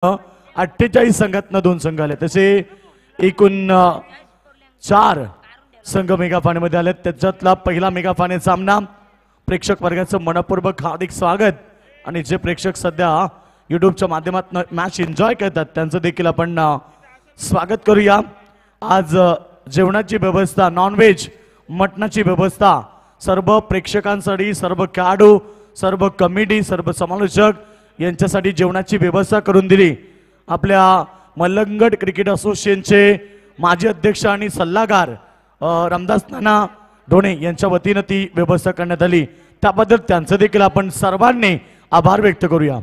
48 संघातनं 2 संघ आले, तसे एकूण 4 संघ मेगा फायनलमध्ये आले. त्याच्यातला पहिला मेगा फायनल सामना प्रेक्षक वर्गाचं मनपूर्वक हार्दिक स्वागत. आणि जे प्रेक्षक सध्या युट्यूबच्या माध्यमातून मॅच एन्जॉय करतात त्यांचं देखील आपण स्वागत करूया. आज जेवणाची व्यवस्था, नॉनव्हेज मटणाची व्यवस्था सर्व प्रेक्षकांसाठी, सर्व खेळाडू, सर्व कमिटी, सर्व समालोचक यांच्यासाठी जेवणाची व्यवस्था करून दिली. आपल्या मल्लंगड क्रिकेट असोसिएशनचे माजी अध्यक्ष आणि सल्लागार रामदास नाना ढोणे यांच्या वतीनं ती व्यवस्था करण्यात आली. त्याबद्दल त्यांचं देखील आपण सर्वांनी आभार व्यक्त करूया.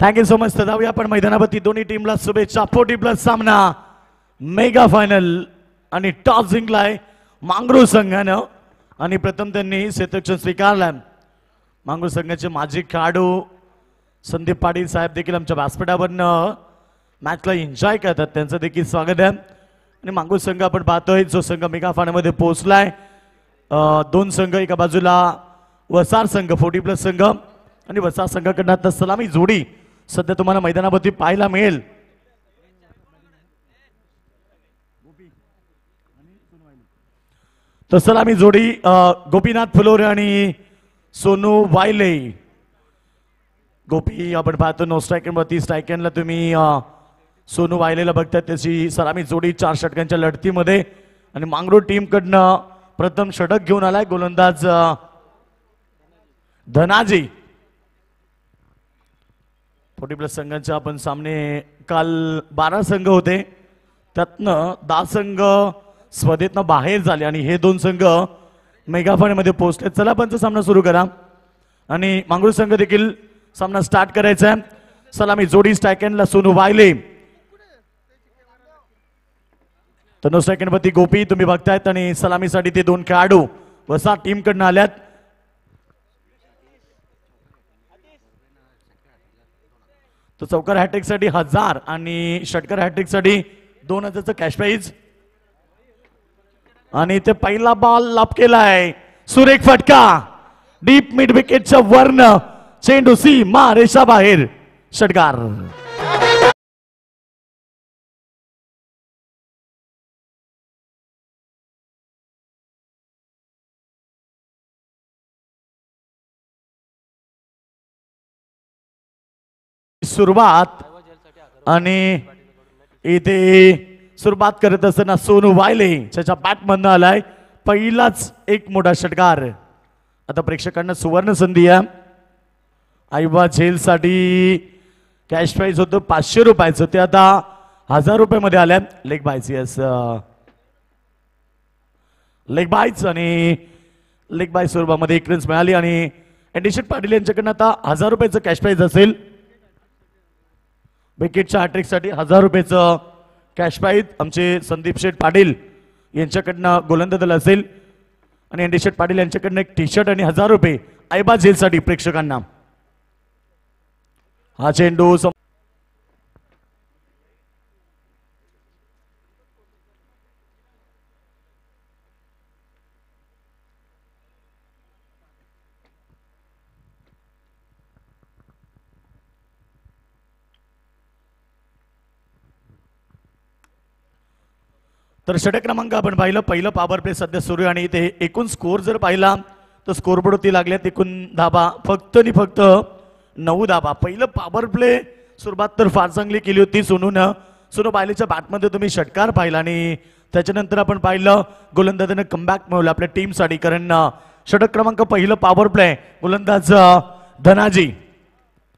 Thank you so much. जाऊया आपण मैदानावरती. दोन्ही टीमला शुभेच्छा. 40+ सामना मेगा फायनल आणि टॉस जिंकलाय मांगरू संघानं आणि प्रथम त्यांनी क्षेत्ररक्षण स्वीकारलं. मांगरू संघाचे माजी खेळाडू संदीप पाटील साहेब देखील आमच्या व्यासपीठावरनं मॅचला एन्जॉय करतात, त्यांचं देखील स्वागत आहे. आणि मांगरू संघ आपण पाहतोय जो संघ मेगा फायनलमध्ये पोहोचलाय. 2 संघ, एका बाजूला वसार संघ 40+ संघ आणि वसार संघाकडनं आता सलामी जोडी सध्या तुम्हाला मैदानावरती पाहायला मिळेल. तर सलामी जोडी गोपीनाथ फुलोरे आणि सोनू वायले. गोपी आपण पाहतो नो स्ट्रायकरवरती, स्ट्रायकरला तुम्ही सोनू वायलेला बघताय. त्याची सलामी जोडी 4 षटकांच्या लढतीमध्ये. आणि मांगरूळ टीम कडनं प्रथम षटक घेऊन आलाय गोलंदाज धनाजी. 40+ संघांचे आपण सामने काल 12 संघ होते, त्यातनं 10 संघ स्पर्धेतनं बाहेर झाले आणि हे 2 संघ मेगा फायनलमध्ये पोहोचले. चला पंच सामना सुरू करा आणि मांगरूळ संघ देखील सामना स्टार्ट करायचा आहे. सलामी जोडी स्ट्रायकरला सोनू वायले, तर नो स्ट्रायकरवरती गोपी तुम्ही बघतायत आणि सलामीसाठी ते 2 खेळाडू वसा टीम कडनं आल्यात. तो चौकार हॅट्रिक साठी 1000 आणि षटकार हॅट्रिक साठी 2000चं कॅश प्राइज. आणि ते पहिला बॉल लाप केलाय, सुरेख फटका डीप मिड विकेटच्या वरनं, चेंडू सीमा रेषा बाहेर, षटकार. सुरुवात आणि इथे सुरुवात करत असताना सोनू वायले त्याच्या बॅटमधनं आलाय पहिलाच एक मोठा षटकार. आता प्रेक्षकांना सुवर्ण संधी आहे. आईबा झेल साठी कॅश प्राइज होतं 500 रुपयाचं, ते आता 1000 रुपयामध्ये आल्या. लेग बायच, यस लेग बायच आणि लेग बाय स्वरूपामध्ये 1 रन्स मिळाली. आणि एडिशन पाटील यांच्याकडनं आता 1000 रुपयाचं कॅश प्राइज असेल. विकेटच्या हॅट्रिक साठी 1000 रुपयाचं कॅश प्राइज आमचे संदीप शेठ पाटील यांच्याकडनं गोलंदाज असेल. आणि एनडी शेठ पाटील यांच्याकडनं एक टी शर्ट आणि 1000 रुपये आयबा झेल साठी प्रेक्षकांना. हा चेंडू तर षटक क्रमांक आपण पाहिलं. पहिलं पॉवर प्ले सध्या सुरू आहे आणि इथे एकूण स्कोर जर पाहिला तर स्कोरबोर्ड वरती लागल्यात एकूण धाबा फक्त आणि फक्त 9 धाबा. पहिलं पॉवर प्ले सुरुवात तर फार चांगली केली होती सोनू बायलेच्या बॅटमध्ये तुम्ही षटकार पाहिला आणि त्याच्यानंतर आपण पाहिलं गोलंदाजाने कमबॅक मिळवलं आपल्या टीमसाठी. कारण षटक क्रमांक पहिलं पॉवर प्ले गोलंदाज धनाजी.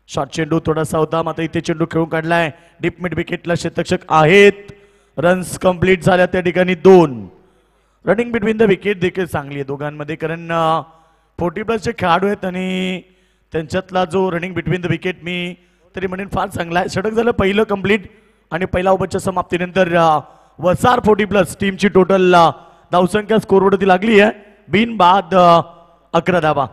शॉर्ट चेंडू थोडासा होता, मात्र इथे चेंडू खेळून काढलाय. डीप मिड विकेटला क्षेत्ररक्षक आहेत. रन्स कंप्लीट झाल्या त्या ठिकाणी 2. रनिंग बिटवीन द विकेट देखील चांगली आहे दोघांमध्ये, कारण 40+ खेळाडू आहेत आणि त्यांच्यातला जो रनिंग बिटवीन द विकेट मी तरी म्हणेन फार चांगला आहे. षटक झालं पहिलं कंप्लीट आणि पहिल्या ओव्हरच्या समाप्तीनंतर वसार 40+ टीमची टोटल धावसंख्या स्कोरवरती लागली आहे बिन बाद 11 धावा.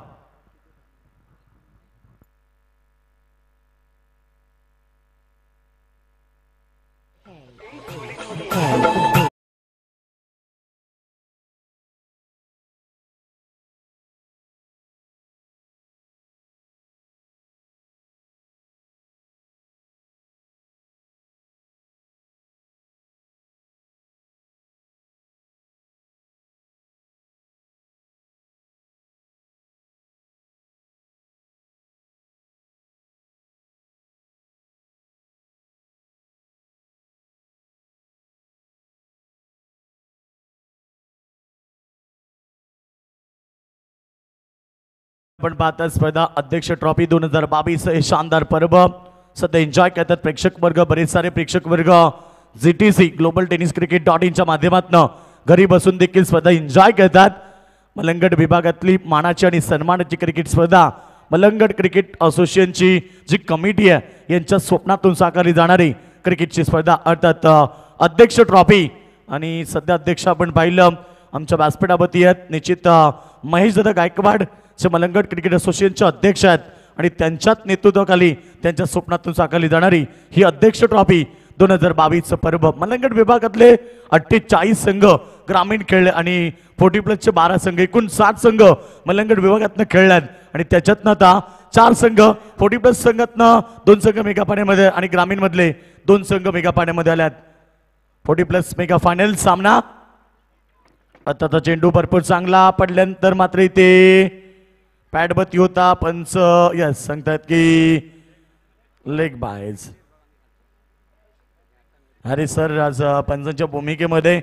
आपण पाहता स्पर्धा अध्यक्ष ट्रॉफी 2022 हे शानदार पर्व सध्या एन्जॉय करतात प्रेक्षक वर्ग. बरेच सारे प्रेक्षक वर्ग GTC global tennis cricket .in माध्यमातून घरी बसून देखील स्पर्धा एन्जॉय करतात. मलंगड विभागातली मानाची आणि सन्मानाची क्रिकेट स्पर्धा मलंगड क्रिकेट असोसिएशनची जी कमिटी आहे यांच्या स्वप्नातून साकारली जाणारी क्रिकेटची स्पर्धा अर्थात अध्यक्ष ट्रॉफी. आणि सध्या अध्यक्ष आपण पाहिलं आमच्या व्यासपीठावरती आहेत निश्चित महेश दादा गायकवाड जे मलंगड क्रिकेट असोसिएशनचे अध्यक्ष आहेत आणि त्यांच्याच नेतृत्वाखाली त्यांच्या स्वप्नातून साकारली जाणारी ही अध्यक्ष ट्रॉफी 2022 पर्व. मलंगड विभागातले 48 संघ ग्रामीण खेळले आणि 40+ 12 संघ एकूण 60 संघ मलंगड विभागातनं खेळल्यात आणि त्याच्यातनं आता 4 संघ 40+ संघातनं 2 संघ मेगा फायनलमध्ये आणि ग्रामीण मधले 2 संघ मेगा फायनलमध्ये आल्यात. 40+ मेगा फायनल सामना आता चेंडू भरपूर चांगला पडल्यानंतर मात्र इथे पॅडबती होता पंच यस सांगतात की लेग बायज. अरे सर आज पंचांच्या भूमिकेमध्ये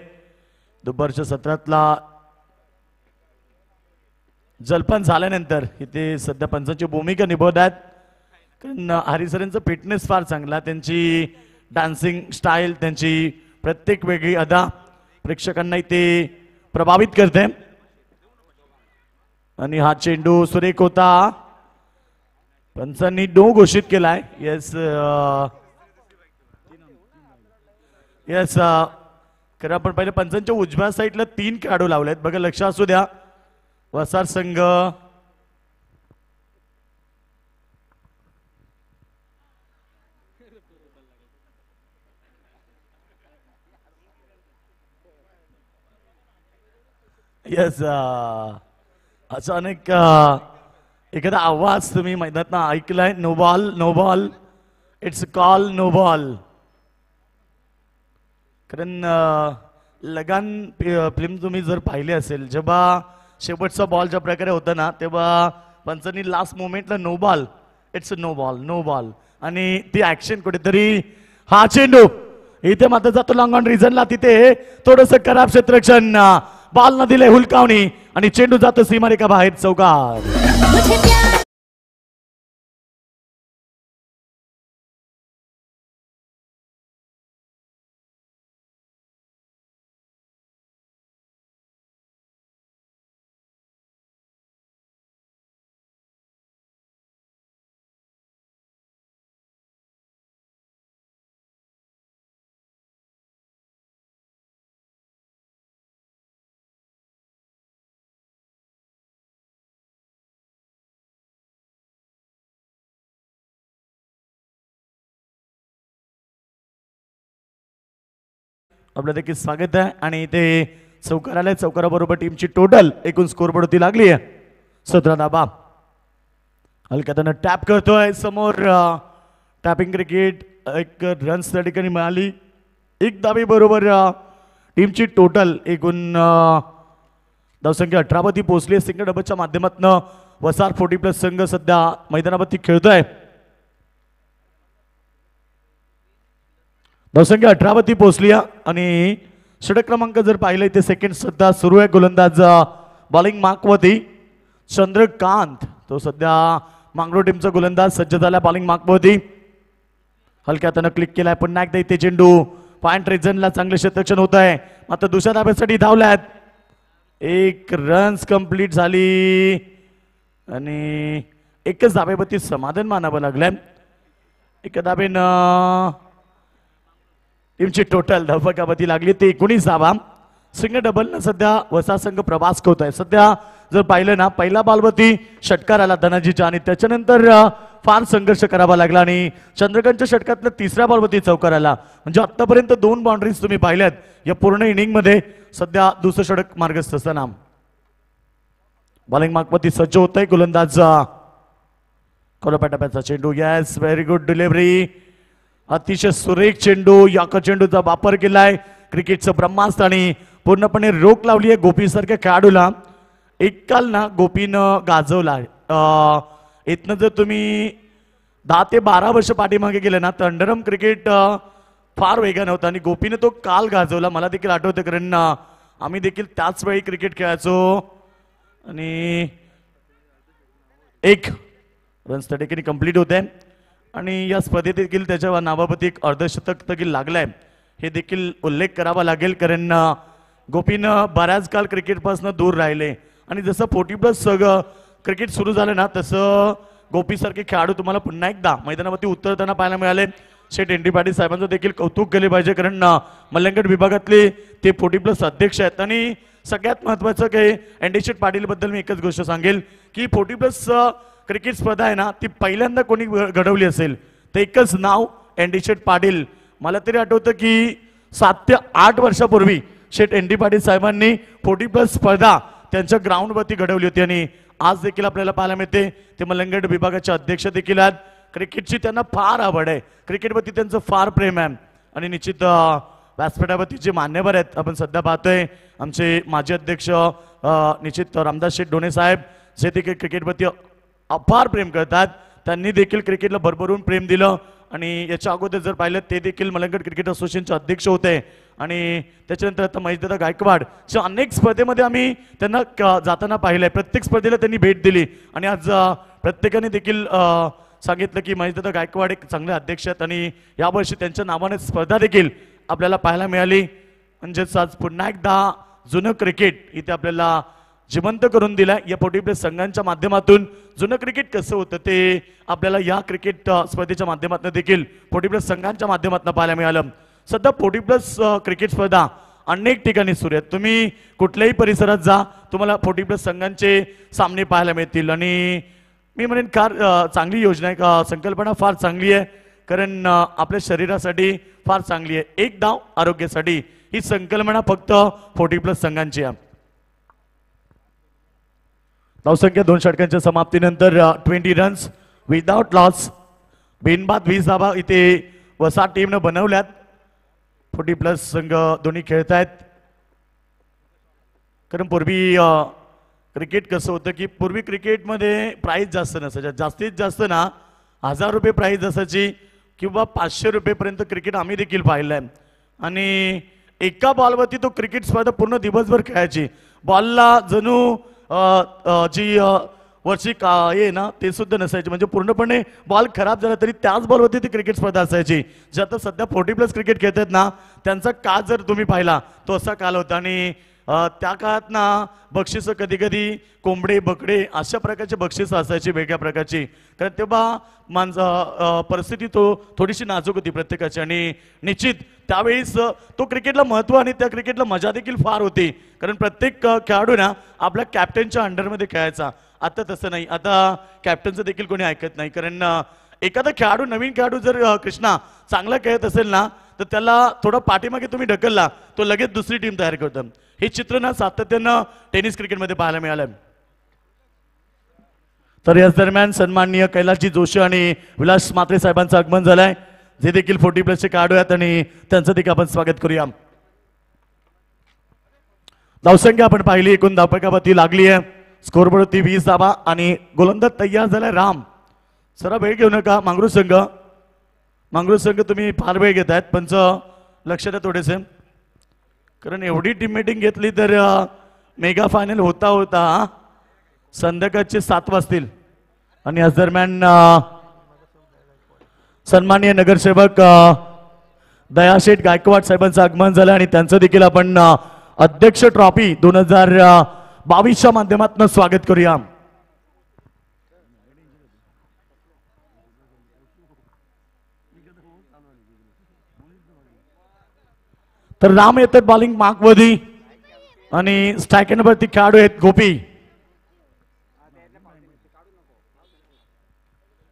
दुपारच्या सत्रातला जलपान झाल्यानंतर इथे सध्या पंचांची भूमिका निभवतात कारण हरिसरांचा फिटनेस फार चांगला त्यांची डान्सिंग स्टाईल त्यांची प्रत्येक वेगळी अदा प्रेक्षकांना इथे प्रभावित करते. आणि हा चेंडू सुरेख होता पंचांनी नो घोषित केलाय. येस येस खरं आपण पहिले पंचांच्या उजव्या साईडला 3 खेळाडू लावलेत बघा लक्ष असू द्या. वसार संघ येस अचानक एखादा आवाज तुम्ही मैदानात ऐकलाय no ball no ball it's call no ball. कारण लगान फिल्म तुम्ही जर पाहिले असेल जेव्हा शेवटचा बॉल ज्या प्रकारे होता ना तेव्हा पंचांनी लास्ट मोमेंटला no ball it's no ball no ball आणि ती ऍक्शन कुठेतरी हा चेंडू इथे मात्र जातो लॉंग ऑन रिझनला तिथे थोडस खराब क्षेत्ररक्षण बॉल न दिले हुलकावणी आणि चेंडू जातो सीमारेखा बाहेर चौकार. आपलं देखील स्वागत आहे आणि इथे चौकार आले चौकाराबरोबर टीमची टोटल एकूण स्कोरबोर्ड होती लागली आहे 17 धावा. हलक्यातनं टॅप करतोय समोर टॅपिंग क्रिकेट एक रन्स त्या ठिकाणी मिळाली 1 धावे बरोबर टीमची टोटल एकूण धावसंख्या 18 वरती पोहोचली. सिंगल डबलच्या माध्यमातून वसार 40+ संघ सध्या मैदानावरती खेळतोय. धावसंख्या 18 वरती पोहोचली आणि षटक क्रमांक जर पाहिलं इथे सेकंड सध्या सुरू आहे. गोलंदाज बॉलिंग मार्कवरती चंद्रकांत तो सध्या मांगरो टीमचा गोलंदाज सज्ज झाला बॉलिंग मार्कवरती. हलक्या हातानं क्लिक केलाय पुन्हा एकदा इथे चेंडू पॉइंट रिजनला चांगले क्षेत्ररक्षण होत आहे. मात्र दुसऱ्या धाब्यासाठी धावल्यात 1 रन्स कंप्लीट झाली आणि एकच धाब्यावरती समाधान मानावं लागलंय. एका धाब्यानं टीमची टोटल धावफलकावरती लागली ते 19 धावा. सिंगल डबल सध्या वसा संघ प्रवास करत आहे. सध्या जर पाहिलं ना पहिला बॉलवरती षटकार आला धनाजीच्या आणि त्याच्यानंतर फार संघर्ष करावा लागला आणि चंद्रकांतच्या षटकातल्या तिसऱ्या बॉलवरती चौकार आला. म्हणजे आतापर्यंत 2 बाउंड्रीज तुम्ही पाहिल्यात या पूर्ण इनिंग मध्ये. सध्या दुसरं षटक मार्गस्थ असताना बॉलिंग मार्कवरती सज्ज होत आहे गोलंदाज कोलपाटाप्याचा चेंडू. Yes very good delivery. अतिशय सुरेख चेंडू. या चेंडूचा वापर केलाय क्रिकेटचं ब्रह्मास्त्र आणि पूर्णपणे रोख लावली आहे गोपी सारख्या खेळाडूला. एक काल ना गोपीनं गाजवला. इथनं जर तुम्ही 10 ते 12 वर्ष पाठीमागे गेले ना तर अंडरआर्म क्रिकेट फार वेगानं होतं आणि गोपीने तो काल गाजवला. मला देखील आठवतं कारण आम्ही देखील त्याच वेळी क्रिकेट खेळायचो. आणि 1 रन्स त्या ठिकाणी कंप्लीट होते आणि या स्पर्धेत देखील त्याच्या नावावरती एक अर्धशतक देखील लागलाय हे देखील उल्लेख करावा लागेल. कारण गोपीनं बऱ्याच काळ क्रिकेटपासून दूर राहिले आणि जसं 40+ क्रिकेट सुरू झालं ना तसं गोपीसारखे खेळाडू तुम्हाला पुन्हा एकदा मैदानावरती उतरताना पाहायला मिळाले. शेठ एन डी पाटील साहेबांचं देखील कौतुक केले पाहिजे कारण मल्लंगड विभागातले ते 40+ अध्यक्ष आहेत. आणि सगळ्यात महत्त्वाचं काही एन डी शेठ पाटील बद्दल मी एकच गोष्ट सांगेल की 40+ क्रिकेट स्पर्धा आहे ना ती पहिल्यांदा कोणी घडवली असेल तर एकच नाव एन डी शेठ पाटील. मला तरी आठवतं की 7 ते 8 वर्षापूर्वी शेठ एन डी पाटील साहेबांनी 40+ स्पर्धा त्यांच्या ग्राउंडवरती घडवली होती आणि आज देखील आपल्याला पाहायला मिळते ते मलंगड विभागाचे अध्यक्ष देखील आहेत. क्रिकेटची त्यांना फार आवड आहे. क्रिकेटवरती त्यांचं फार प्रेम आहे आणि निश्चित व्यासपीठावरती जे मान्यवर आहेत आपण सध्या पाहतोय आमचे माजी अध्यक्ष निश्चित रामदास शेठ डोणे साहेब जे देखील क्रिकेटवरती अपार प्रेम करतात. त्यांनी देखील क्रिकेटला भरभरून प्रेम दिलं आणि याच्या अगोदर जर पाहिलं ते देखील मलंगड क्रिकेट असोसिएशनचे अध्यक्ष होते आणि त्याच्यानंतर आता महेशदादा गायकवाड अनेक स्पर्धेमध्ये आम्ही त्यांना जाताना पाहिलंय. प्रत्येक स्पर्धेला त्यांनी भेट दिली आणि आज प्रत्येकाने देखील सांगितलं की महेशदादा गायकवाड एक चांगले अध्यक्ष आहेत आणि यावर्षी त्यांच्या नावाने स्पर्धा देखील आपल्याला पाहायला मिळाली. म्हणजेच आज पुन्हा एकदा जुनं क्रिकेट इथे आपल्याला जिवंत करून दिलाय. या 40+ संघांच्या माध्यमातून जुनं क्रिकेट कसं होतं ते आपल्याला या क्रिकेट स्पर्धेच्या माध्यमातून देखील 40+ संघांच्या माध्यमातून पाहायला मिळालं. सध्या 40+ क्रिकेट स्पर्धा अनेक ठिकाणी सुरू आहेत. तुम्ही कुठल्याही परिसरात जा तुम्हाला 40+ संघांचे सामने पाहायला मिळतील आणि मी म्हणेन फार चांगली योजना आहे. संकल्पना फार चांगली आहे कारण आपल्या शरीरासाठी फार चांगली आहे. एक धाव आरोग्यासाठी ही संकल्पना फक्त 40+ संघांची आहे. धावसंख्या 2 षटकांच्या समाप्तीनंतर 20 रन्स विदाउट लॉस बिनबाद 20 धावा इथे वसा टीमनं बनवल्यात. 40+ संघ दोन्ही खेळत आहेत. कारण पूर्वी क्रिकेट कसं होतं की पूर्वी क्रिकेटमध्ये प्राईज जास्त नसायच्या. जास्तीत जास्त ना 1000 रुपये प्राईज असायची किंवा 500 रुपयेपर्यंत क्रिकेट आम्ही देखील पाहिलं आहे आणि एका बॉलवरती तो क्रिकेट स्पर्धा पूर्ण दिवसभर खेळायची. बॉलला जणू जी वरची आहे ना ते सुद्धा नसायचे. म्हणजे पूर्णपणे बॉल खराब झाला तरी त्याच बॉलवरती ती क्रिकेट स्पर्धा असायची. जे आता सध्या 40+ क्रिकेट खेळतात ना त्यांचा काळ जर तुम्ही पाहिला तो असा काळ होता आणि त्या काळात ना बक्षिसं कधी कधी कोंबडे बकडे अशा प्रकारचे बक्षिसं असायची वेगळ्या प्रकारची. कारण तेव्हा परिस्थिती थोडीशी नाजूक होती प्रत्येकाची आणि निश्चित त्यावेळेस तो क्रिकेटला महत्त्व आणि त्या क्रिकेटला मजा देखील फार होती. कारण प्रत्येक खेळाडू ना आपल्या कॅप्टनच्या अंडरमध्ये खेळायचा. आता तसं नाही. आता कॅप्टनचं देखील कोणी ऐकत नाही. कारण एखादा खेळाडू नवीन खेळाडू जर कृष्णा चांगला खेळत असेल ना तर त्याला थोडा पाठीमागे तुम्ही ढकलला तो लगेच दुसरी टीम तयार करतो. हे चित्र ना सातत्यानं टेनिस क्रिकेटमध्ये पाहायला मिळालं. तर याच दरम्यान सन्माननीय कैलासजी जोशी आणि विलास म्हात्रे साहेबांचं आगमन झालंय जे देखील 40+ चे खेळाडू आहेत आणि त्यांचं देखील आपण स्वागत करूया. धावसंख्या आपण पाहिली एकूण धावपैकावरती लागली आहे. स्कोरबोर्डवरती 20 धावा आणि गोलंदाज तयार झालाय राम. सरा वेळ घेऊ नका. मांगरूळ संघ तुम्ही फार वेळ घेत आहेत पण लक्ष द्या थोडेसे कारण एवढी टीम मीटिंग घेतली तर मेगा फायनल होता होता संध्याकाळचे 7 वाजतील. आणि याच दरम्यान सन्माननीय नगरसेवक दयाशेठ गायकवाड साहेबांचं आगमन झालं आणि त्यांचं देखील आपण अध्यक्ष ट्रॉफी 2022च्या माध्यमातून स्वागत करूया. तर राम येतात बॉलिंग मार्कवरती. आणि स्ट्रायकर वरती खेळाडू आहेत गोपी.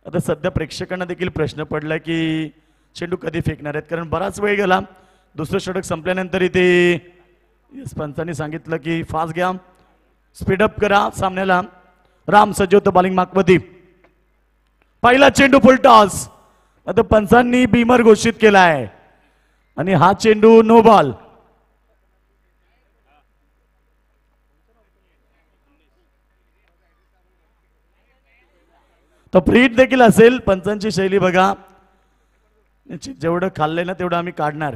आता सध्या प्रेक्षकांना देखील प्रश्न पडला की चेंडू कधी फेकणार आहेत, कारण बराच वेळ गेला. दुसरं षटक संपल्यानंतर इथे पंचांनी सांगितलं की फास्ट घ्या, स्पीडअप करा सामन्याला. राम सज्ज होतं बॉलिंग मार्कवरती. पहिला चेंडू फुल टॉस. आता पंचांनी बीमर घोषित केलाय आणि हा चेंडू नो बॉल. तो फ्रीट देखील असेल. पंचांची शैली बघा, जेवढं खाल्लंय ना तेवढं आम्ही काढणार.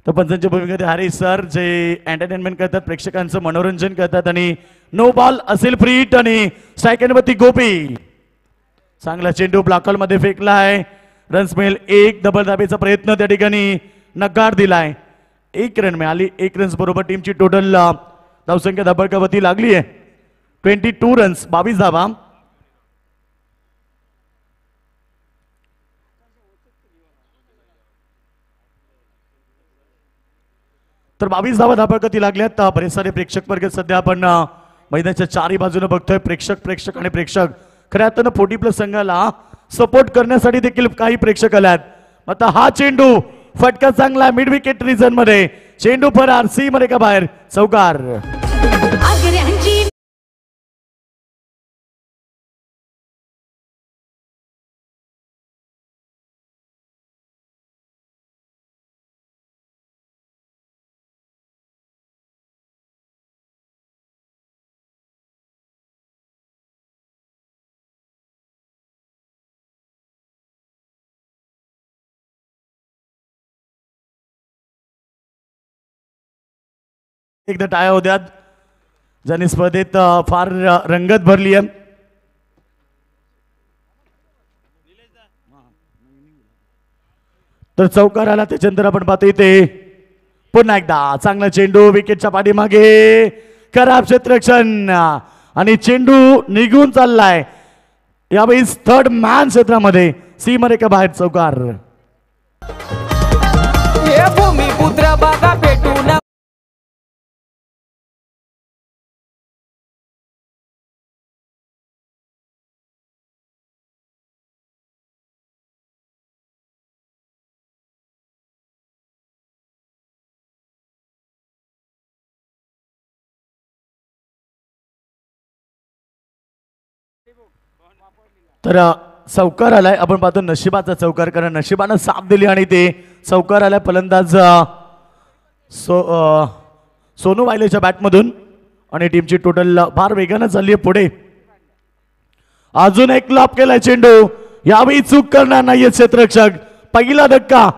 तर पंचांच्या भूमिकेमध्ये हरीश सर जे एंटरटेनमेंट करतात, प्रेक्षकांचं मनोरंजन करतात. आणि नो बॉल असेल फ्रीट आणि स्ट्रायकरवरती गोपी. चांगला चेंडू ब्लॉक मध्ये फेकलाय. रन्स मिळेल एक. डबल धाबेचा प्रयत्न त्या ठिकाणी नकार दिलाय. 1 रन मिळाली. 1 रन्स बरोबर टीमची टोटल धावसंख्या धाबळकावरती लागली आहे 22 रन्स, 22 धावा. तर 22 धावा धाबळकती लागल्यात. बरेच सारे प्रेक्षक वर्ग सध्या आपण मैदानाच्या चारही बाजूने बघतोय. प्रेक्षक आणि प्रेक्षक खऱ्या अर्थानं 40+ संघाला सपोर्ट करण्यासाठी देखील काही प्रेक्षक आल्यात. आता हा चेंडू फटका चांगला मिड विकेट रिजन मध्ये. चेंडू फरार. सी मध्ये का बाहेर. चौकार. एकदा टाळ्या होत्यात ज्यांनी स्पर्धेत फार रंगत भरली आहे. तर चौकार आला. त्याच्यानंतर आपण पाहतो इथे पुन्हा एकदा चांगला चेंडू विकेटच्या पाठीमागे. खराब क्षेत्ररक्षण आणि चेंडू निघून चाललाय. यावेळी थर्ड मॅन क्षेत्रामध्ये. सी मध्ये का बाहेर. चौकार. भूमिपुत्र बागा पेटून तर चौकार आलाय. आपण पाहतो नशिबाचा चौकार, कारण नशिबानं साथ दिली आणि ते चौकार आलाय. फलंदाज सोनू वायलेच्या बॅटमधून आणि टीमची टोटल फार वेगानं चालली आहे पुढे. अजून एक लॉप केलाय चेंडू. यावेळी चूक करणार नाहीये क्षेत्ररक्षक. पहिला धक्का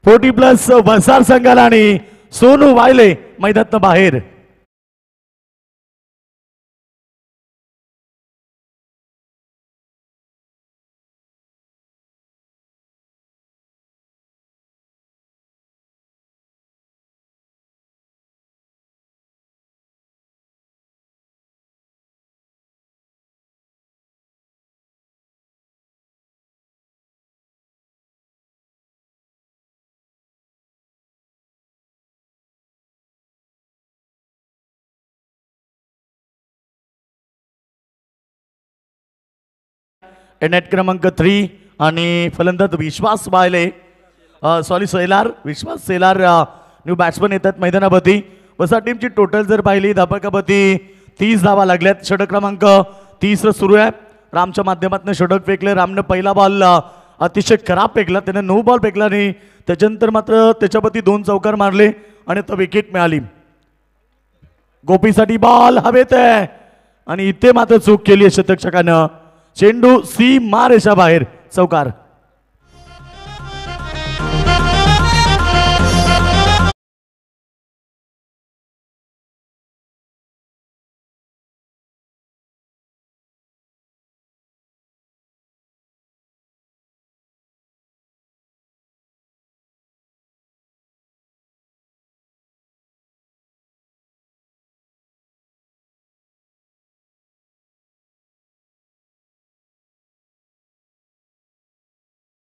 40+ वसार संघाला आणि सोनू वायले मैदानात बाहेर. नेट क्रमांक 3 आणि फलंदाज विश्वास वायले, सॉरी सेलार, विश्वास सेलार न्यू बॅट्समन येतात मैदानावरती. वसा टीमची टोटल जर पाहिली धाबकावरती 30 धावा लागल्यात. षटक क्रमांक 30 सुरू आहे. रामच्या माध्यमातून षटक फेकले. रामनं पहिला बॉल अतिशय खराब फेकला. त्याने नो बॉल फेकला नाही. त्याच्यानंतर मात्र त्याच्यावरती 2 चौकार मारले आणि तो विकेट मिळाली. गोपीसाठी बॉल हवेत आहे आणि इथे मात्र चूक केली आहे शतकषकानं. चेंडू सी मारेशा बाहेर. चौकार.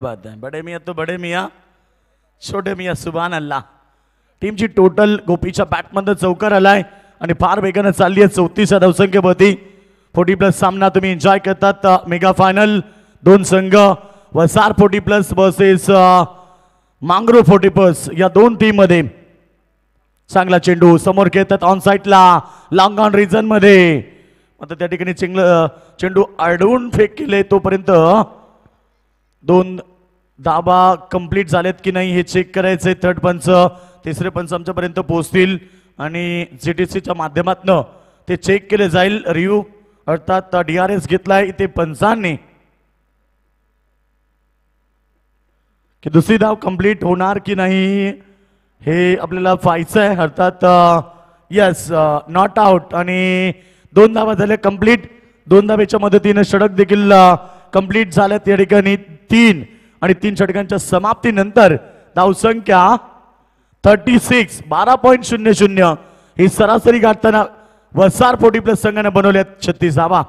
बात है. बड़े मियाँ तो बड़े मियाँ. छोटे मिया सुभान अल्लाह. टीमची टोटल गोपीच्या बॅटमध्ये चौकार आलाय आणि फार वेगानं चालली आहे 34 धावसंख्या भोवती. 40+ सामना तुम्ही एन्जॉय करतात. मेगा फायनल दोन संघ वसार 40+ वर्सेस मांगरू 40+ या दोन टीम मध्ये. चांगला चेंडू समोर खेळतात ऑन साईडला लॉंग ऑन रिजन मध्ये. आता त्या ठिकाणी चेंडू अडवून फेक केले तोपर्यंत दोन धाबा कंप्लीट झालेत की नाही हे चेक करायचंय. थर्ड पंच तिसरे पंच आमच्यापर्यंत पोहोचतील आणि जीटीसीच्या माध्यमातून ते चेक केले जाईल. रिव्ह्यू अर्थात DRS घेतलाय इथे पंचांनी की दुसरी धाव कंप्लीट होणार की नाही हे आपल्याला पाहायचं आहे. अर्थात यस नॉट आउट आणि 2 धावा झाल्या कंप्लीट. 2 धावेच्या मदतीने षटक देखील कंप्लीट झाल्यात या ठिकाणी 3 आणि 3 षटकांच्या समाप्तीनंतर धावसंख्या 36 12.00 ही सरासरी गाठताना वसार 40+ संघाने बनवल्यात 36 धावा.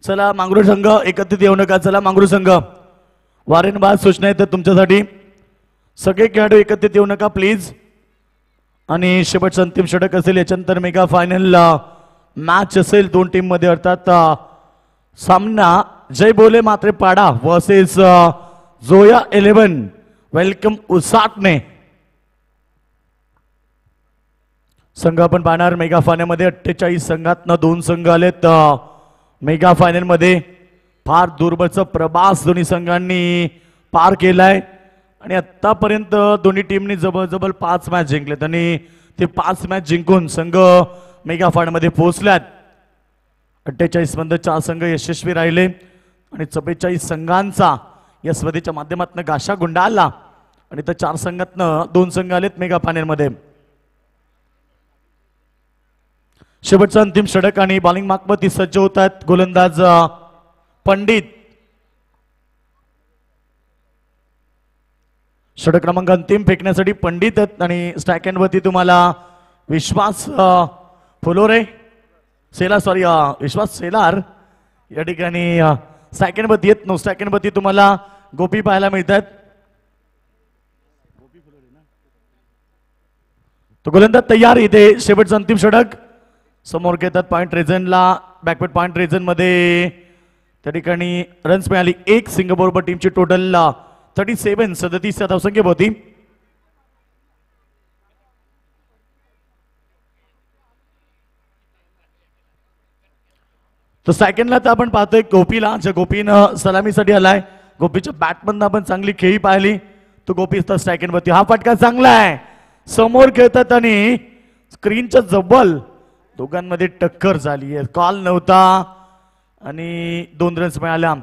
चला मांगरू संघ एकत्रित येऊ नका. चला मांगरू संघ वारेंवार सूचना आहेत तुमच्यासाठी. सगळे खेळाडू एकत्रित येऊ नका प्लीज. आणि शेवटचं अंतिम षटक असेल याच्यानंतर मेगा फायनल मॅच असेल दोन टीम मध्ये. अर्थात सामना जय बोले मात्रे पाडा वर्सेस जोया 11 वेलकम उसाटने संघ आपण पाहणार. मेगा फायनल मध्ये 48 संघातनं 2 संघ आलेत मेगा फायनल मध्ये. फार दुर्बळचा प्रवास दोन्ही संघांनी पार केलाय आणि आतापर्यंत दोन्ही टीमनी जवळजवळ 5 मॅच जिंकलेत आणि ते 5 मॅच जिंकून संघ मेगा फायनल मध्ये पोहोचल्यात. 48 मध्ये 4 संघ यशस्वी राहिले आणि 44 संघांचा या स्पर्धेच्या माध्यमातून गाशा गुंडाळला आणि त्या 4 संघातनं 2 संघ आलेत मेगा फायनल मध्ये. शेवटचा अंतिम षटक आणि बॉलिंग मार्कवरती सज्ज होत आहेत गोलंदाज पंडित. षटक क्रमांक अंतिम फेकण्यासाठी पंडित आहेत आणि स्ट्राईक एंड वरती तुम्हाला विश्वास फुलोरे विश्वास सेलार या ठिकाणी स्ट्राईक एंड वरती येत. स्ट्राईक एंड वरती तुम्हाला गोपी पाहायला मिळतात. तो गोलंदाज तयार. इथे शेवटचं अंतिम षटक समोर घेतात पॉइंट रिजनला. बॅकवर्ड पॉइंट रिजन मध्ये त्या ठिकाणी रन्स मिळाली 1 सिंग बरोबर टीमची टोटल 37 धावसंख्या होती. तर सेकंडला तर आपण पाहतोय गोपीला. ज्या गोपीनं सलामीसाठी आलाय. गोपीच्या बॅटमधनं आपण चांगली खेळी पाहिली. तो गोपी स्ट्राईक वरती. हा फटका चांगला आहे. समोर खेळतात आणि स्क्रीनच्या जवळ दोघांमध्ये टक्कर झाली आहे. कॉल नव्हता आणि 2 रन्स मिळाल्या.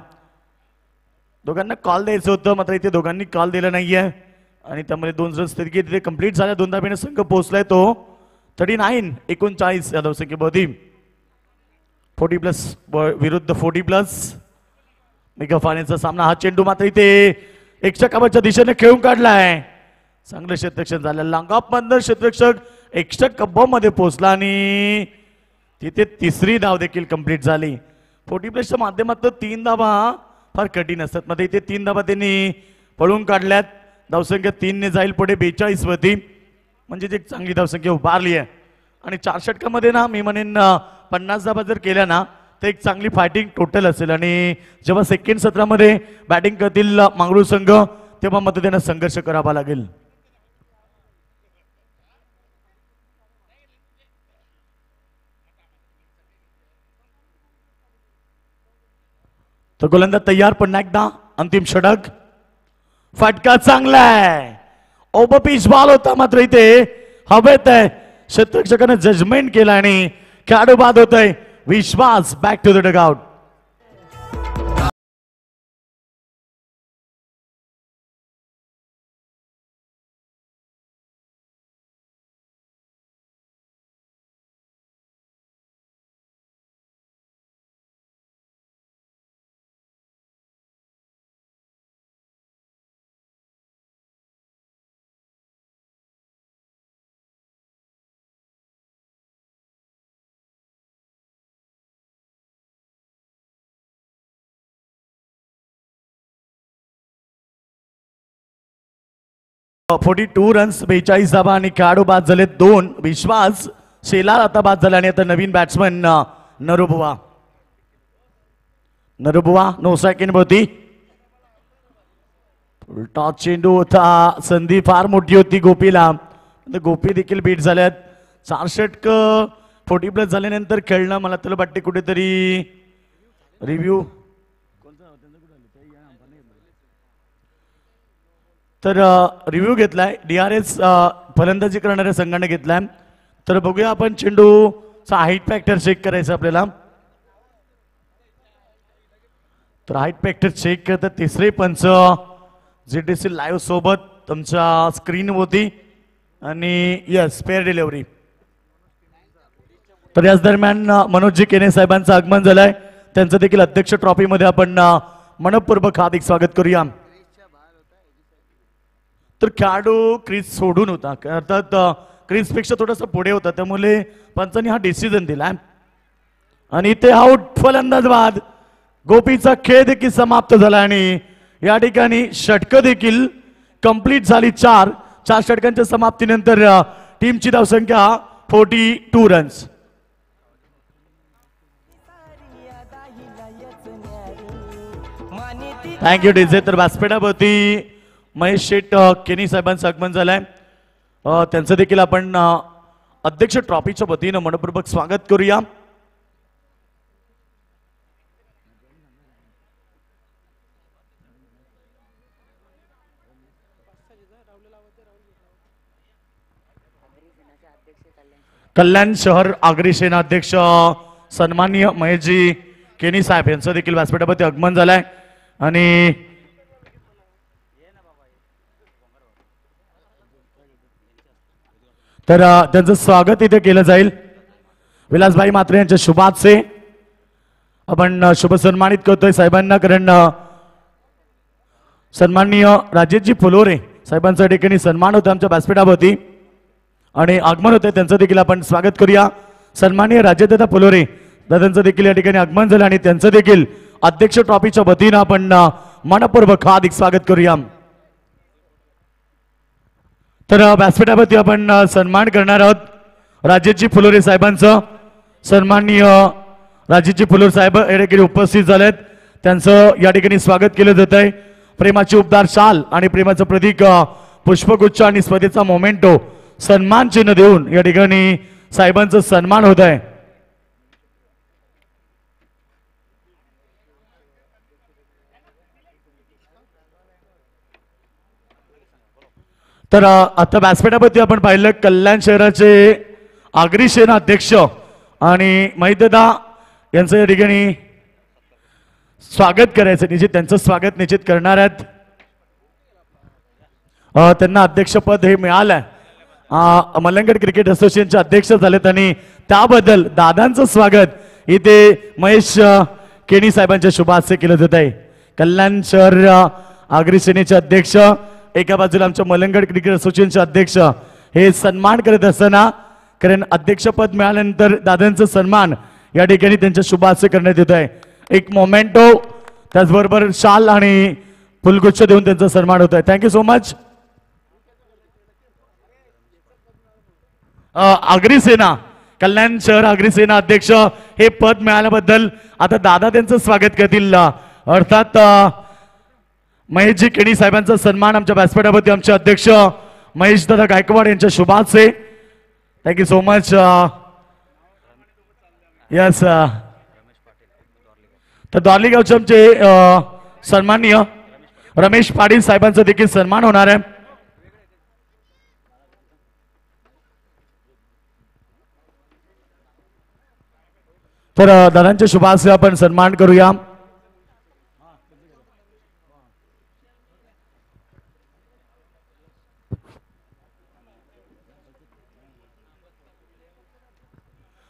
दोघांना कॉल द्यायचं होतं मात्र इथे दोघांनी कॉल दिला नाहीये आणि त्यामध्ये 2 रन्स तिथे कंप्लीट झाल्या. 2 धावेने संघ पोहोचलाय तो 39 या धावसंख्येभोवती. 40+ विरुद्ध 40+ मेगा फायनलचा सामना. हा चेंडू मात्र इथे एक्स्ट्रा कव्हरच्या दिशेने खेळून काढलाय. चांगलं क्षेत्ररक्षण झालं. लॉंग ऑफ मधनं क्षेत्ररक्षक एक्स्ट्रा कब्बा मध्ये पोहोचला आणि तिथे 3री धाव देखील कंप्लीट झाली. 40+च्या माध्यमातून 3 धावा फार कठीण असतात. मध्ये इथे 3 धावा त्यांनी पळून काढल्यात. धावसंख्या 3 ने जाईल पुढे 42 वरती. म्हणजे एक चांगली धावसंख्या उभारली आहे आणि 4 षटकामध्ये ना मी म्हणेन 50 धावा जर केल्या ना तर एक चांगली फायटिंग टोटल असेल. आणि जेव्हा सेकंड सत्रामध्ये बॅटिंग करतील मांगरू संघ तेव्हा मात्र त्यांना संघर्ष करावा लागेल. तो गोलंदाज तयार. पुन्हा एकदा अंतिम षटक. फटका चांगला आहे. ओव्हर पिच बॉल होता मात्र इथे हवेत आहे. क्षेत्ररक्षकाने जजमेंट केला आणि खेळाडू बाद होत आहे. विश्वास back to the dugout. 42 runs 42 धावा आणि खेळाडू बाद झाले 2. विश्वास शेलार आता बाद झाला आणि आता नवीन बॅट्समन नरुबुवा 9 सेकंड होती. उलटा चेंडू होता. संधी फार मोठी होती गोपीला. गोपी देखील बीट झाल्यात. 4 षटक 40+ झाल्यानंतर खेळणं मला तुला वाटते कुठेतरी रिव्ह्यू तर रिव्ह्यू घेतलाय. DRS फलंदाजी करणाऱ्या संघाने घेतलाय. तर बघूया आपण चेंडूचा हाईट फॅक्टर चेक करायचा आपल्याला. तर हाईट फॅक्टर चेक करतात तिसरे पंच GTC लाईव्ह सोबत तुमच्या स्क्रीन होती आणि यस फेअर डिलिव्हरी. तर याच दरम्यान मनोजी केने साहेबांचं आगमन झालंय. त्यांचं देखील अध्यक्ष ट्रॉफीमध्ये आपण मनपूर्वक हार्दिक स्वागत करूया. तर खेळाडू क्रीज सोडून होता अर्थात क्रीज पेक्षा थोडासा पुढे होता त्यामुळे पंचांनी हा डिसिजन दिला आणि ते आउट. फलंदाज बाद. गोपीचा खेळ देखील समाप्त झाला आणि या ठिकाणी षटकं देखील कंप्लीट झाली. 4 षटकांच्या समाप्तीनंतर टीमची धावसंख्या 42 रन्स. Thank you DJ. तर व्यासपीठावरती महेश शेठ केनी साहेबांचं आगमन झालंय. त्यांचं देखील आपण अध्यक्ष ट्रॉफीच्या वतीनं मनपूर्वक स्वागत करूया. कल्याण शहर आगरी सेना अध्यक्ष सन्माननीय महेशजी केनी साहेब यांचं देखील व्यासपीठावरती आगमन झालंय आणि तर त्यांचं स्वागत इथे केलं जाईल. विलासभाई मात्रे यांच्या शुभाचे आपण शुभ सन्मानित करतोय साहेबांना. कारण सन्माननीय राजेशजी फुलोरे साहेबांच्या ठिकाणी सन्मान होता आमच्या व्यासपीठावरती आणि आगमन होते त्यांचं देखील आपण स्वागत करूया. सन्माननीय राजेशदादा फुलोरे दादांचं देखील या ठिकाणी आगमन झालं आणि त्यांचं देखील अध्यक्ष ट्रॉफीच्या वतीनं आपण मनपूर्वक हार्दिक स्वागत करूया. तर व्यासपीठावरती आपण सन्मान करणार आहोत राजेशजी फुलोरे साहेबांचं. सन्माननीय राजेशजी फुलोरे साहेब या ठिकाणी उपस्थित झालेत. त्यांचं या ठिकाणी स्वागत केलं जात आहे. प्रेमाची उपदार शाल आणि प्रेमाचं प्रतीक पुष्पगुच्छ आणि स्पर्धेचा मोमेंटो सन्मान चिन्ह देऊन या ठिकाणी साहेबांचा सन्मान होत आहे. तर आता व्यासपीठावरती आपण पाहिलं कल्याण शहराचे आगरी सेना अध्यक्ष आणि महिदादा यांचं या ठिकाणी स्वागत करायचं निश्चित त्यांचं स्वागत निश्चित करणार आहेत. त्यांना अध्यक्षपद हे मिळालंय. मलंगड क्रिकेट असोसिएशनचे अध्यक्ष झालेत आणि त्याबद्दल दादांचं स्वागत इथे महेश केनी साहेबांच्या शुभ हस्ते केलं जात आहे. कल्याण शहर आगरी सेनेचे अध्यक्ष एका बाजूला आमच्या मलंगड क्रिकेट असोसिएशनचे अध्यक्ष हे सन्मान करत असताना कारण अध्यक्षपद मिळाल्यानंतर दादांचा सन्मान या ठिकाणी त्यांच्या शुभ हस्ते करण्यात येत आहे. एक मोमेंटो त्याचबरोबर शाल आणि फुलगुच्छ देऊन त्यांचा सन्मान होत आहे. Thank you so much. Agri Sena Kalyan शहर आगरी सेना अध्यक्ष हे पद मिळाल्याबद्दल आता दादा त्यांचं स्वागत करतील. अर्थात महेशजी केणी साहेबांचा सन्मान आमच्या व्यासपीठावरती आमचे अध्यक्ष महेश दादा गायकवाड यांच्या शुभाचे. Thank you so much. यस. तर दोरली गावचे आमचे सन्माननीय रमेश पाटील साहेबांचा देखील सन्मान होणार आहे. तर दादांच्या शुभाचे आपण सन्मान करूया.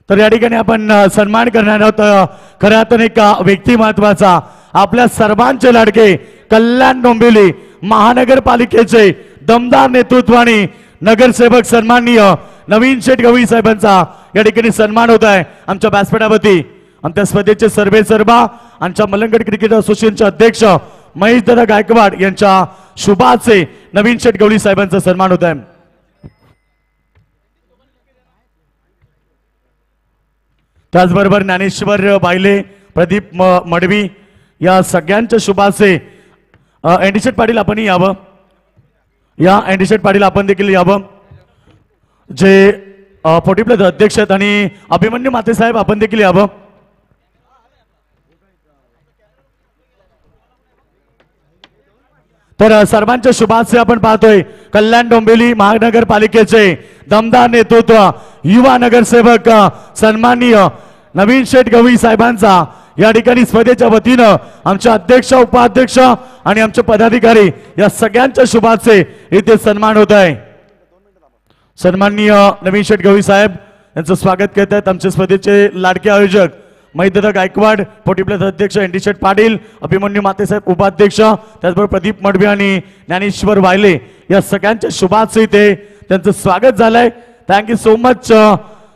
तर या ठिकाणी आपण सन्मान करणार आहोत खरं अर्थाने एक व्यक्ती महत्वाचा आपल्या सर्वांचे लाडके कल्याण डोंबिवली महानगरपालिकेचे दमदार नेतृत्वाने नगरसेवक सन्माननीय नवीन शेठ गवळी साहेबांचा या ठिकाणी सन्मान होत आहे आमच्या व्यासपीठावरती. आमच्या स्पर्धेचे सर्वे सर्वा आमच्या मलंगड क्रिकेट असोसिएशनचे अध्यक्ष महेशदादा गायकवाड यांच्या शुभाचे नवीन शेठ गवळी साहेबांचा सन्मान होत आहे. त्याचबरोबर ज्ञानेश्वर बायले, प्रदीप मडवी या सगळ्यांच्या शुभाचे एंडीशेट पाटील आपण यावं. या एंडीशेट पाटील आपण देखील यावं. जे 40+ अध्यक्ष आहेत आणि अभिमन्यू माते साहेब आपण देखील यावं. तर सर्वांच्या शुभाचे आपण पाहतोय कल्याण डोंबिवली महानगरपालिकेचे दमदार नेतृत्व युवा नगरसेवक सन्माननीय नवीन शेठ गवळी साहेबांचा या ठिकाणी स्पर्धेच्या वतीनं आमचे अध्यक्ष, उपाध्यक्ष आणि आमचे पदाधिकारी या सगळ्यांच्या शुभाचे इथे सन्मान होत आहे. सन्माननीय नवीन शेठ गवळी साहेब यांचं स्वागत करत आहेत आमच्या स्पर्धेचे लाडके आयोजक महेशदादा गायकवाड, 40+ अध्यक्ष एनडी शेठ पाटील, अभिमन्यू मातेसाहेब उपाध्यक्ष, त्याचबरोबर प्रदीप मडवी आणि ज्ञानेश्वर वायले या सगळ्यांच्या शुभाचे इथे त्यांचं स्वागत झालंय. Thank you so much.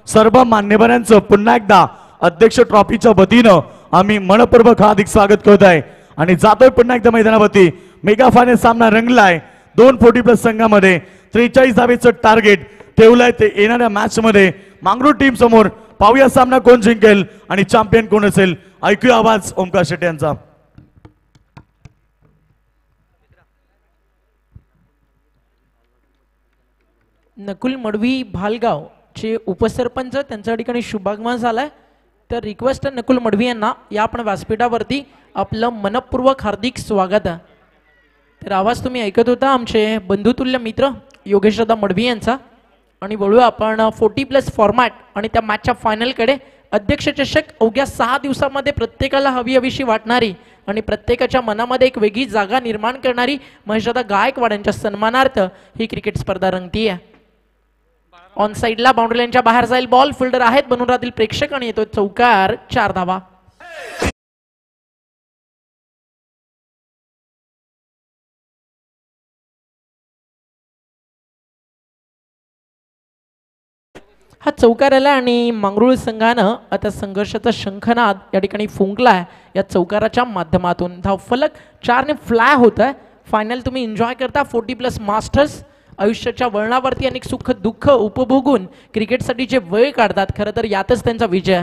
सर्व मान्यवरांचं पुन्हा एकदा अध्यक्ष ट्रॉफीच्या वतीनं आम्ही मनपूर्वक हार्दिक स्वागत करत आहे आणि जातोय पुन्हा एकदा मैदानावरती. मेगा फायनल सामना रंगलाय. 2 40+ संघामध्ये 43 धावेचं टार्गेट ठेवलंय. ते येणाऱ्या मॅच मध्ये मांगरूळ टीम समोर पाहूया सामना कोण जिंकेल आणि चॅम्पियन कोण असेल. ऐकूया आवाज ओमकार शेट्टी यांचा. नकुल मडवी भालगाव चे उपसरपंच त्यांच्या ठिकाणी शुभागमन झालाय. तर रिक्वेस्ट नकुल मडवी यांना या आपण व्यासपीठावरती आपलं मनपूर्वक हार्दिक स्वागत आहे. तर आवाज तुम्ही ऐकत होता आमचे बंधुतुल्य मित्र योगेशदादा मडवी यांचा. आणि वळूया आपण 40+ फॉर्मॅट आणि त्या मॅचच्या फायनलकडे. अध्यक्ष चषक अवघ्या 6 दिवसामध्ये प्रत्येकाला हवीशी वाटणारी आणि प्रत्येकाच्या मनामध्ये एक वेगळी जागा निर्माण करणारी महेशदादा गायकवाड यांच्या सन्मानार्थ ही क्रिकेट स्पर्धा रंगती आहे. ऑन साइडला बाउंड्री लाईनच्या बाहेर जाईल बॉल. फिल्डर आहेत बनून राहतील प्रेक्षक आणि येतो चौकार. 4 धावा. हा चौकार आला आणि मांगरूळ संघानं आता संघर्षाचा शंखनाद या ठिकाणी फुंकलाय या चौकाराच्या माध्यमातून. धावफलक 4 ने फ्लाय होत आहे. फायनल तुम्ही एन्जॉय करता. 40+ मास्टर्स आयुष्याच्या वळणावरती अनेक सुख दुःख उपभोगून क्रिकेटसाठी जे वेळ काढतात खरं तर यातच त्यांचा विजय.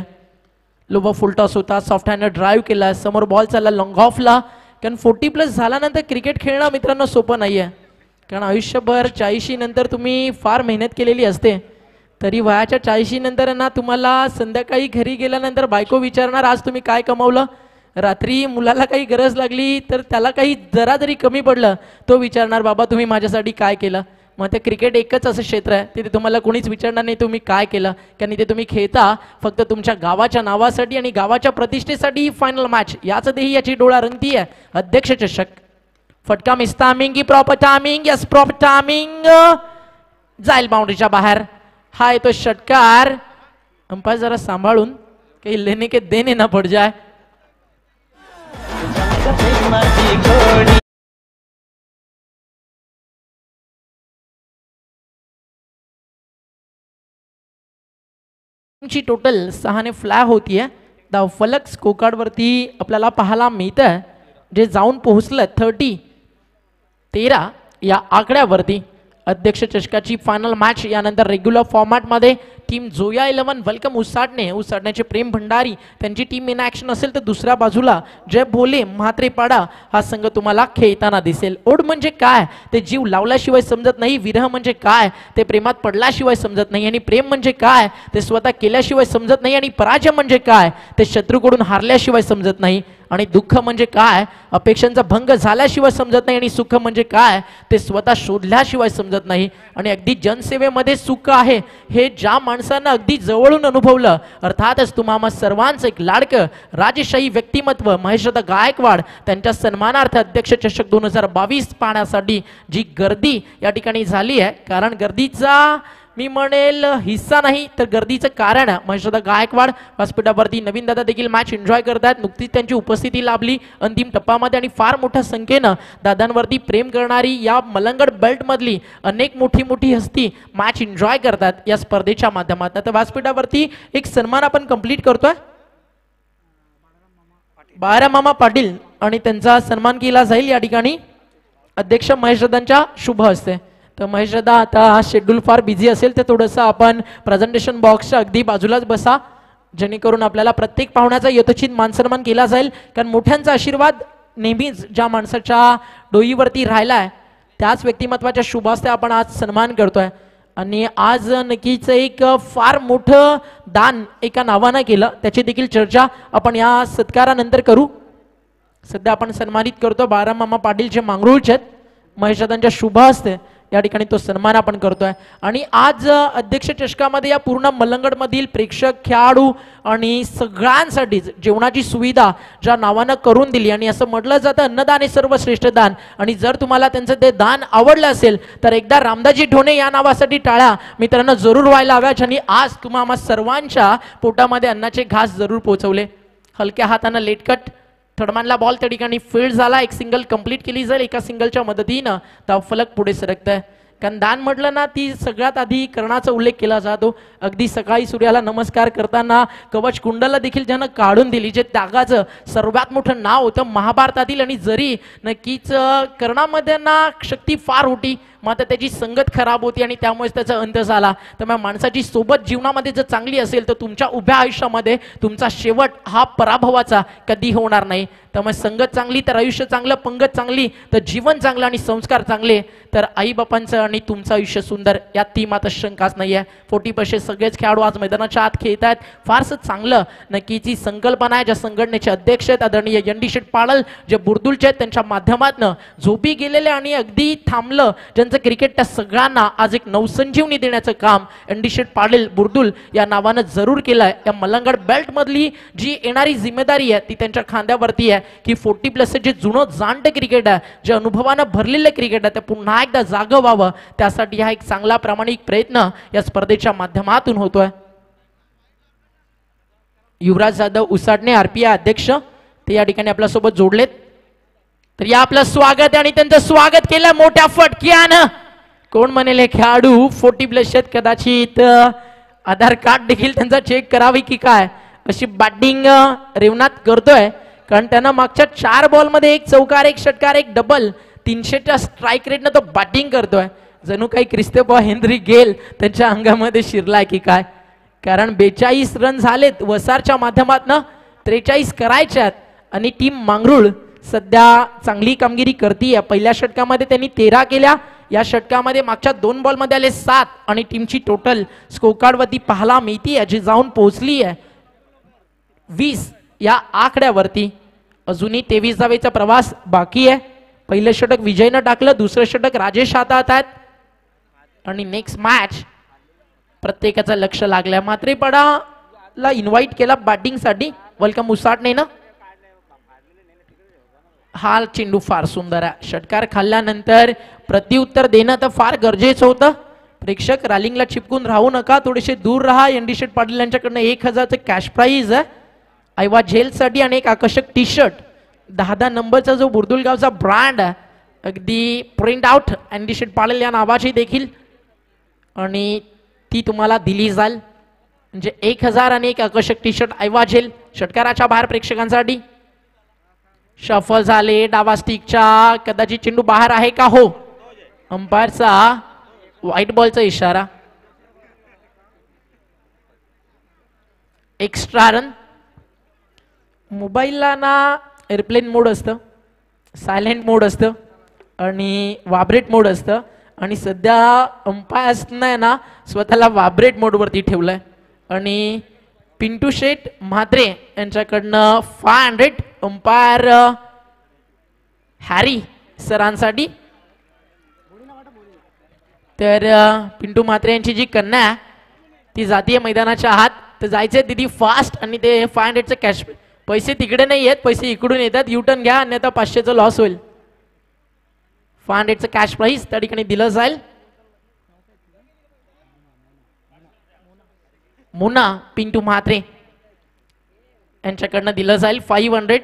लोबा फुलटॉस होता, सॉफ्ट हँड ड्राईव्ह केला, समोर बॉल चालला लॉंग ऑफला. कारण 40+ झाल्यानंतर क्रिकेट खेळणं मित्रांनो सोपं नाही आहे. कारण आयुष्यभर 40 नंतर तुम्ही फार मेहनत केलेली असते. तरी वयाच्या 40 नंतर ना तुम्हाला संध्याकाळी घरी गेल्यानंतर बायको विचारणार आज तुम्ही काय कमावलं. रात्री मुलाला काही गरज लागली तर त्याला काही जरा जरी कमी पडलं तो विचारणार बाबा तुम्ही माझ्यासाठी काय केलं. मग ते क्रिकेट एकच असं क्षेत्र आहे तिथे तुम्हाला कोणीच विचारणार नाही तुम्ही काय केलं. कारण इथे तुम्ही खेळता फक्त तुमच्या गावाच्या नावासाठी आणि गावाच्या प्रतिष्ठेसाठी. ही फायनल मॅच याच देही याची डोळा रंगती आहे. अध्यक्ष चषक. फटका मिस टायमिंग की proper timing. Yes proper timing. जाईल बाउंड्रीच्या बाहेर. हा येतो षटकार. अंपायर जरा सांभाळून काही लेने के देने ना पड़ जाए. टोटल 6 ने फ्लाय होतीये. धावफलक स्कोरकार्ड वरती आपल्याला पाहायला मिळतं जे जाऊन पोहोचलं 13 या आकड्यावरती. अध्यक्ष चषकाची फायनल मॅच यानंतर रेग्युलर फॉर्मॅटमध्ये टीम जोया 11 वेलकम उसाडण्याचे प्रेम भंडारी त्यांची टीम इन ॲक्शन असेल तर दुसऱ्या बाजूला जय भोले म्हात्रेपाडा हा संघ तुम्हाला खेळताना दिसेल. ओढ म्हणजे काय ते जीव लावल्याशिवाय समजत नाही. विरह म्हणजे काय ते प्रेमात पडल्याशिवाय समजत नाही. आणि प्रेम म्हणजे काय ते स्वतः केल्याशिवाय समजत नाही. आणि पराजय म्हणजे काय ते शत्रूकडून हारल्याशिवाय समजत नाही. आणि दुःख म्हणजे काय अपेक्षांचा भंग झाल्याशिवाय समजत नाही. आणि सुख म्हणजे काय ते स्वतः शोधल्याशिवाय समजत नाही. आणि अगदी जनसेवेमध्ये सुख आहे हे ज्या माणसांना अगदी जवळून अनुभवलं अर्थातच तुम्हा सर्वांचं एक लाडकं राजशाही व्यक्तिमत्व महेशदादा गायकवाड त्यांच्या सन्मानार्थ अध्यक्ष चषक 2022 पाहण्यासाठी जी गर्दी या ठिकाणी झाली आहे. कारण गर्दीचा मी म्हणेल हिस्सा नाही तर गर्दीचं कारण महेशदादा गायकवाड व्यासपीठावरती नवीन दादा देखील मॅच एन्जॉय करतात. नुकतीच त्यांची उपस्थिती लाभली अंतिम टप्प्यामध्ये आणि फार मोठ्या संख्येनं दादांवरती प्रेम करणारी या मलंगड बेल्ट मधली अनेक मोठी हस्ती मॅच एन्जॉय करतात या स्पर्धेच्या माध्यमातून. तर व्यासपीठावरती एक सन्मान आपण कंप्लीट करतोय. बाळाराम मामा पाटील आणि त्यांचा सन्मान केला जाईल या ठिकाणी अध्यक्ष महेश दादांच्या शुभ हस्ते. तर महेश दादा आता शेड्यूल फार बिझी असेल तर थोडंसं आपण प्रेझेंटेशन बॉक्सच्या अगदी बाजूलाच बसा, जेणेकरून आपल्याला प्रत्येक पाहुण्याचा यथोचित मानसन्मान केला जाईल. कारण मोठ्यांचा आशीर्वाद नेहमीच ज्या माणसाच्या डोईवरती राहिलाय त्याच व्यक्तिमत्वाच्या शुभ हस्ते आपण आज सन्मान करतोय. आणि आज नक्कीच एक फार मोठं दान एका नावानं केलं, त्याची देखील चर्चा आपण या सत्कारानंतर करू. सध्या आपण सन्मानित करतो बाळाराम मामा पाटील जे मांगरूळचे आहेत, महेश दादांच्या शुभ हस्ते या ठिकाणी तो सन्मान आपण करतोय. आणि आज अध्यक्ष चषकामध्ये या पूर्ण मलंगडमधील प्रेक्षक, खेळाडू आणि सगळ्यांसाठीच जेवणाची सुविधा ज्या नावानं करून दिली. आणि असं म्हटलं जातं अन्नदान हे सर्वश्रेष्ठ दान. आणि जर तुम्हाला त्यांचं ते दान आवडलं असेल तर एकदा रामदाजी ढोणे या नावासाठी टाळ्या मित्रांनो जरूर व्हायला हव्या, ज्यांनी आज तुम्हा आम्हा सर्वांच्या पोटामध्ये अन्नाचे घास जरूर पोहोचवले. हलक्या हातानं लेटकट थर्डमॅनला बॉल त्या ठिकाणी फील्ड झाला, एक सिंगल कंप्लीट केली जाईल. एका सिंगलच्या मदतीनं धावफलक पुढे सरकत आहे. कारण दान म्हटलं ना ती सगळ्यात आधी कर्णाचा उल्लेख केला जातो. अगदी सकाळी सूर्याला नमस्कार करताना कवच कुंडला देखील ज्यानं काढून दिली, जे त्यागाचं सर्वात मोठं नाव होतं महाभारतातील. आणि जरी नक्कीच कर्णामध्ये ना शक्ती फार होती, मात्र त्याची संगत खराब होती आणि त्यामुळे त्याचा अंत झाला. त्यामुळे माणसाची सोबत जीवनामध्ये जर चांगली असेल तर तुमच्या उभ्या आयुष्यामध्ये तुमचा शेवट हा पराभवाचा कधी होणार नाही. त्यामुळे संगत चांगली तर आयुष्य चांगलं, पंगत चांगली तर जीवन चांगलं आणि संस्कार चांगले तर आईबापांचं आणि तुमचं आयुष्य सुंदर, यात ती मात्र शंकाच नाही आहे. 40% सगळेच खेळाडू आज मैदानाच्या आत खेळत आहेत. फारसं चांगलं नक्कीच ही संकल्पना आहे. ज्या संघटनेचे अध्यक्ष आहेत आदरणीय एन.डी. शेठ पाडल, जे बुरदुलचे आहेत, त्यांच्या माध्यमातून झोपी गेलेले आणि अगदी थांबलं ज्यांचं क्रिकेट, त्या सगळ्यांना आज एक नवसंजीवनी देण्याचं काम एन.डी. शेठ पाडल बुरदुल या नावानं जरूर केलं आहे. या मलंगड बेल्ट मधली जी येणारी जिम्मेदारी आहे ती त्यांच्या खांद्यावरती आहे की 40+ जे जुनं जाणतं क्रिकेट आहे, जे अनुभवानं भरलेलं क्रिकेट आहे, ते पुन्हा एकदा जागं व्हावं, त्यासाठी हा एक चांगला प्रामाणिक प्रयत्न या स्पर्धेच्या माध्यमातून होतोय. युवराज जाधव उसाटणे आरपीआय अध्यक्ष ते या ठिकाणी आपल्यासोबत जोडलेत. तर या आपलं स्वागत आहे आणि त्यांचं स्वागत केलं मोठ्या फटक्यानं. कोण म्हणेल हे खेळाडू 40+ आहेत, कदाचित आधार कार्ड देखील त्यांचा चेक करावी की काय, अशी बॅटिंग रेवनात करतोय. कारण त्यानं मागच्या 4 बॉलमध्ये 1 चौकार, 1 षटकार, 1 डबल, 300च्या स्ट्राईक रेटनं तो बॅटिंग करतोय. जणू काही क्रिस्टोफर हेनरी गेल त्यांच्या अंगामध्ये शिरलाय की काय. कारण 42 रन झालेत वसारच्या माध्यमातून, 43 करायच्यात. आणि टीम मांगरूळ सध्या चांगली कामगिरी करते. पहिल्या षटकामध्ये त्यांनी 13 केल्या, या षटकामध्ये मागच्या 2 बॉलमध्ये आले 7 आणि टीमची टोटल स्कोरकार्डवरती पाहायला मिळते जी जाऊन पोहोचली आहे 20 या आकड्यावरती. अजूनही 23 धावेचा प्रवास बाकी आहे. पहिलं षटक विजयनं टाकलं, दुसरं षटक राजेश हातात आहेत आणि नेक्स्ट मॅच प्रत्येकाचं लक्ष लागलंय. मात्रेपाडाला इन्व्हाइट केला बॅटिंगसाठी वेलकम उसाटणे ना. हा चेंडू फार सुंदर आहे. षटकार खाल्ल्यानंतर प्रत्युत्तर देणं तर फार गरजेचं होतं. प्रेक्षक रॅलिंगला चिपकून राहू नका, थोडेसे दूर राहा. एन.डी. शेठ पाटील यांच्याकडनं 1000चं कॅश प्राईज आहे ऐवा झेलसाठी आणि एक आकर्षक टी शर्ट. 10 नंबरचा जो बुरदुल गावचा ब्रँड आहे, अगदी प्रिंट आउट एन.डी. शेठ पाटील या नावाची देखील, आणि ती तुम्हाला दिली जाईल. म्हणजे 1000 आणि एक आकर्षक टी शर्ट ऐवा झेल षटकाराच्या बाहेर प्रेक्षकांसाठी. शफल झाले डावा स्टिकच्या, कदाचित चेंडू बाहेर आहे का, हो. अंपायरचा व्हाईट बॉलचा इशारा. Extra run. मोबाईलला ना एअरप्लेन मोड असतं, सायलेंट मोड असतं आणि व्हायब्रेट मोड असतं. आणि सध्या अंपायर्सने ना स्वतःला व्हायब्रेट मोडवरती ठेवलंय. आणि पिंटू शेठ म्हात्रे यांच्याकडनं 500 अंपायर हॅरी सरांसाठी. तर पिंटू म्हात्रे यांची जी कन्या आहे ती जातीय मैदानाच्या आत, तर जायचंय दिदी फास्ट. आणि ते 500चं कॅश पैसे तिकडे नाही आहेत, पैसे इकडून येतात. युटर्न घ्या अन्यथा 500चं लॉस होईल. 500चं कॅश प्राईज त्या ठिकाणी दिलं जाईल. मुना पिंटू म्हात्रे यांच्याकडनं दिलं जाईल 500.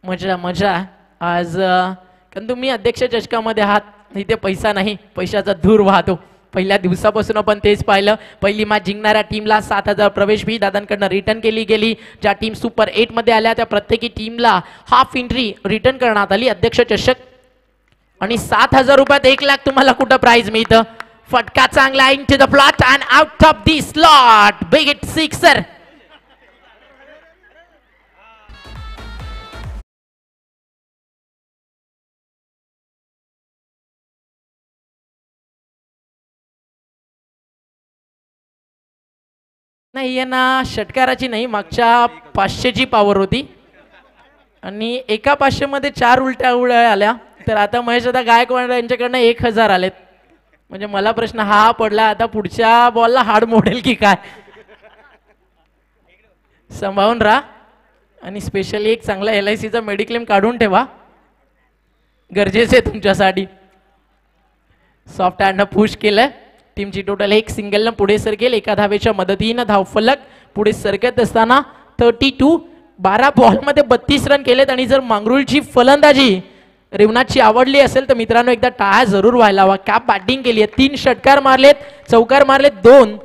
मजा मजा आज. कारण तुम्ही अध्यक्ष चषकामध्ये आहात, इथे पैसा नाही, पैशाचा धूर वाहतो. पहिल्या दिवसापासून आपण तेच पाहिलं. पहिली मॅच जिंकणाऱ्या टीमला 7,000 प्रवेश फी दादांकडनं रिटर्न केली गेली. ज्या टीम सुपर 8 मध्ये आल्या त्या प्रत्येकी टीमला हाफ एंट्री रिटर्न करण्यात आली. अध्यक्ष चषक आणि 7,000 रुपयात 1,00,000 तुम्हाला कुठं प्राइज मिळतं. फटका चांगला into the plot and out of the slot. Big hit sixer. नाही यांना षटकाराची नाही, मागच्या 500ची पॉवर होती आणि एका 500 मध्ये 4 उलट्या उड्या आल्या. तर आता महेश दादा गायकवाड यांच्याकडनं 1,000 आलेत. म्हणजे मला प्रश्न हा पडला, आता पुढच्या बॉलला हाड मोडेल की काय. सांभाळून राहा आणि स्पेशली एक चांगला LICचा मेडिक्लेम काढून ठेवा, गरजेचे आहे तुमच्यासाठी. सॉफ्ट हँडनं पुश केलं. टीमची टोटल 1 सिंगलनं पुढे सरकेल. एका धावेच्या मदतीनं धावफलक पुढे सरकत असताना 32 12 बॉलमध्ये 32 रन केलेत. आणि जर मांगरुळची फलंदाजी रेवनाथची आवडली असेल तर मित्रांनो एकदा टाळ्या जरूर व्हायला हवा. क्या बॅटिंग केली आहे. 3 षटकार मारलेत, चौकार मारलेत 2.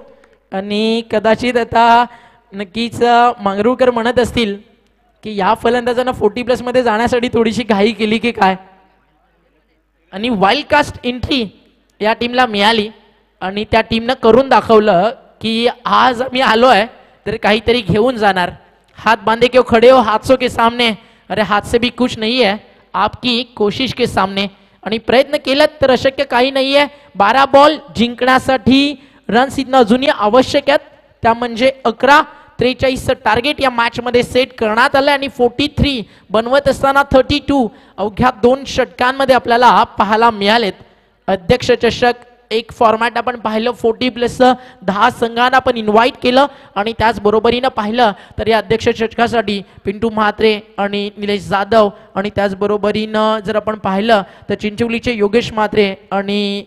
आणि कदाचित आता नक्कीच मांगरुळकर म्हणत असतील की या फलंदाजांना 40+ मध्ये जाण्यासाठी थोडीशी घाई केली की काय. आणि वाईल्ड कास्ट एंट्री या टीमला मिळाली आणि त्या टीमनं करून दाखवलं की आज मी आलोय तर काहीतरी घेऊन जाणार. हात बांधे क्यों खडे हो हाथों के सामने, अरे हाथ से भी कुछ नहीं है आपकी कोशिश के सामने. आणि प्रयत्न केलात तर अशक्य काही नाहीये. 12 बॉल जिंकण्यासाठी रन्स इथनं अजूनही आवश्यक आहेत. त्या म्हणजे 11-43 टार्गेट या मॅच मध्ये सेट करण्यात आलं आणि 43 बनवत असताना 32 अवघ्या 2 षटकांमध्ये आपल्याला पाहायला मिळालेत. अध्यक्ष चषक एक फॉर्मॅट आपण पाहिलं. 40+ 10 संघांना आपण इन्व्हाइट केलं आणि त्याच बरोबरीनं पाहिलं तर या अध्यक्ष चषकासाठी पिंटू म्हात्रे आणि निलेश जाधव आणि त्याचबरोबरीनं जर आपण पाहिलं तर चिंचवलीचे योगेश म्हात्रे आणि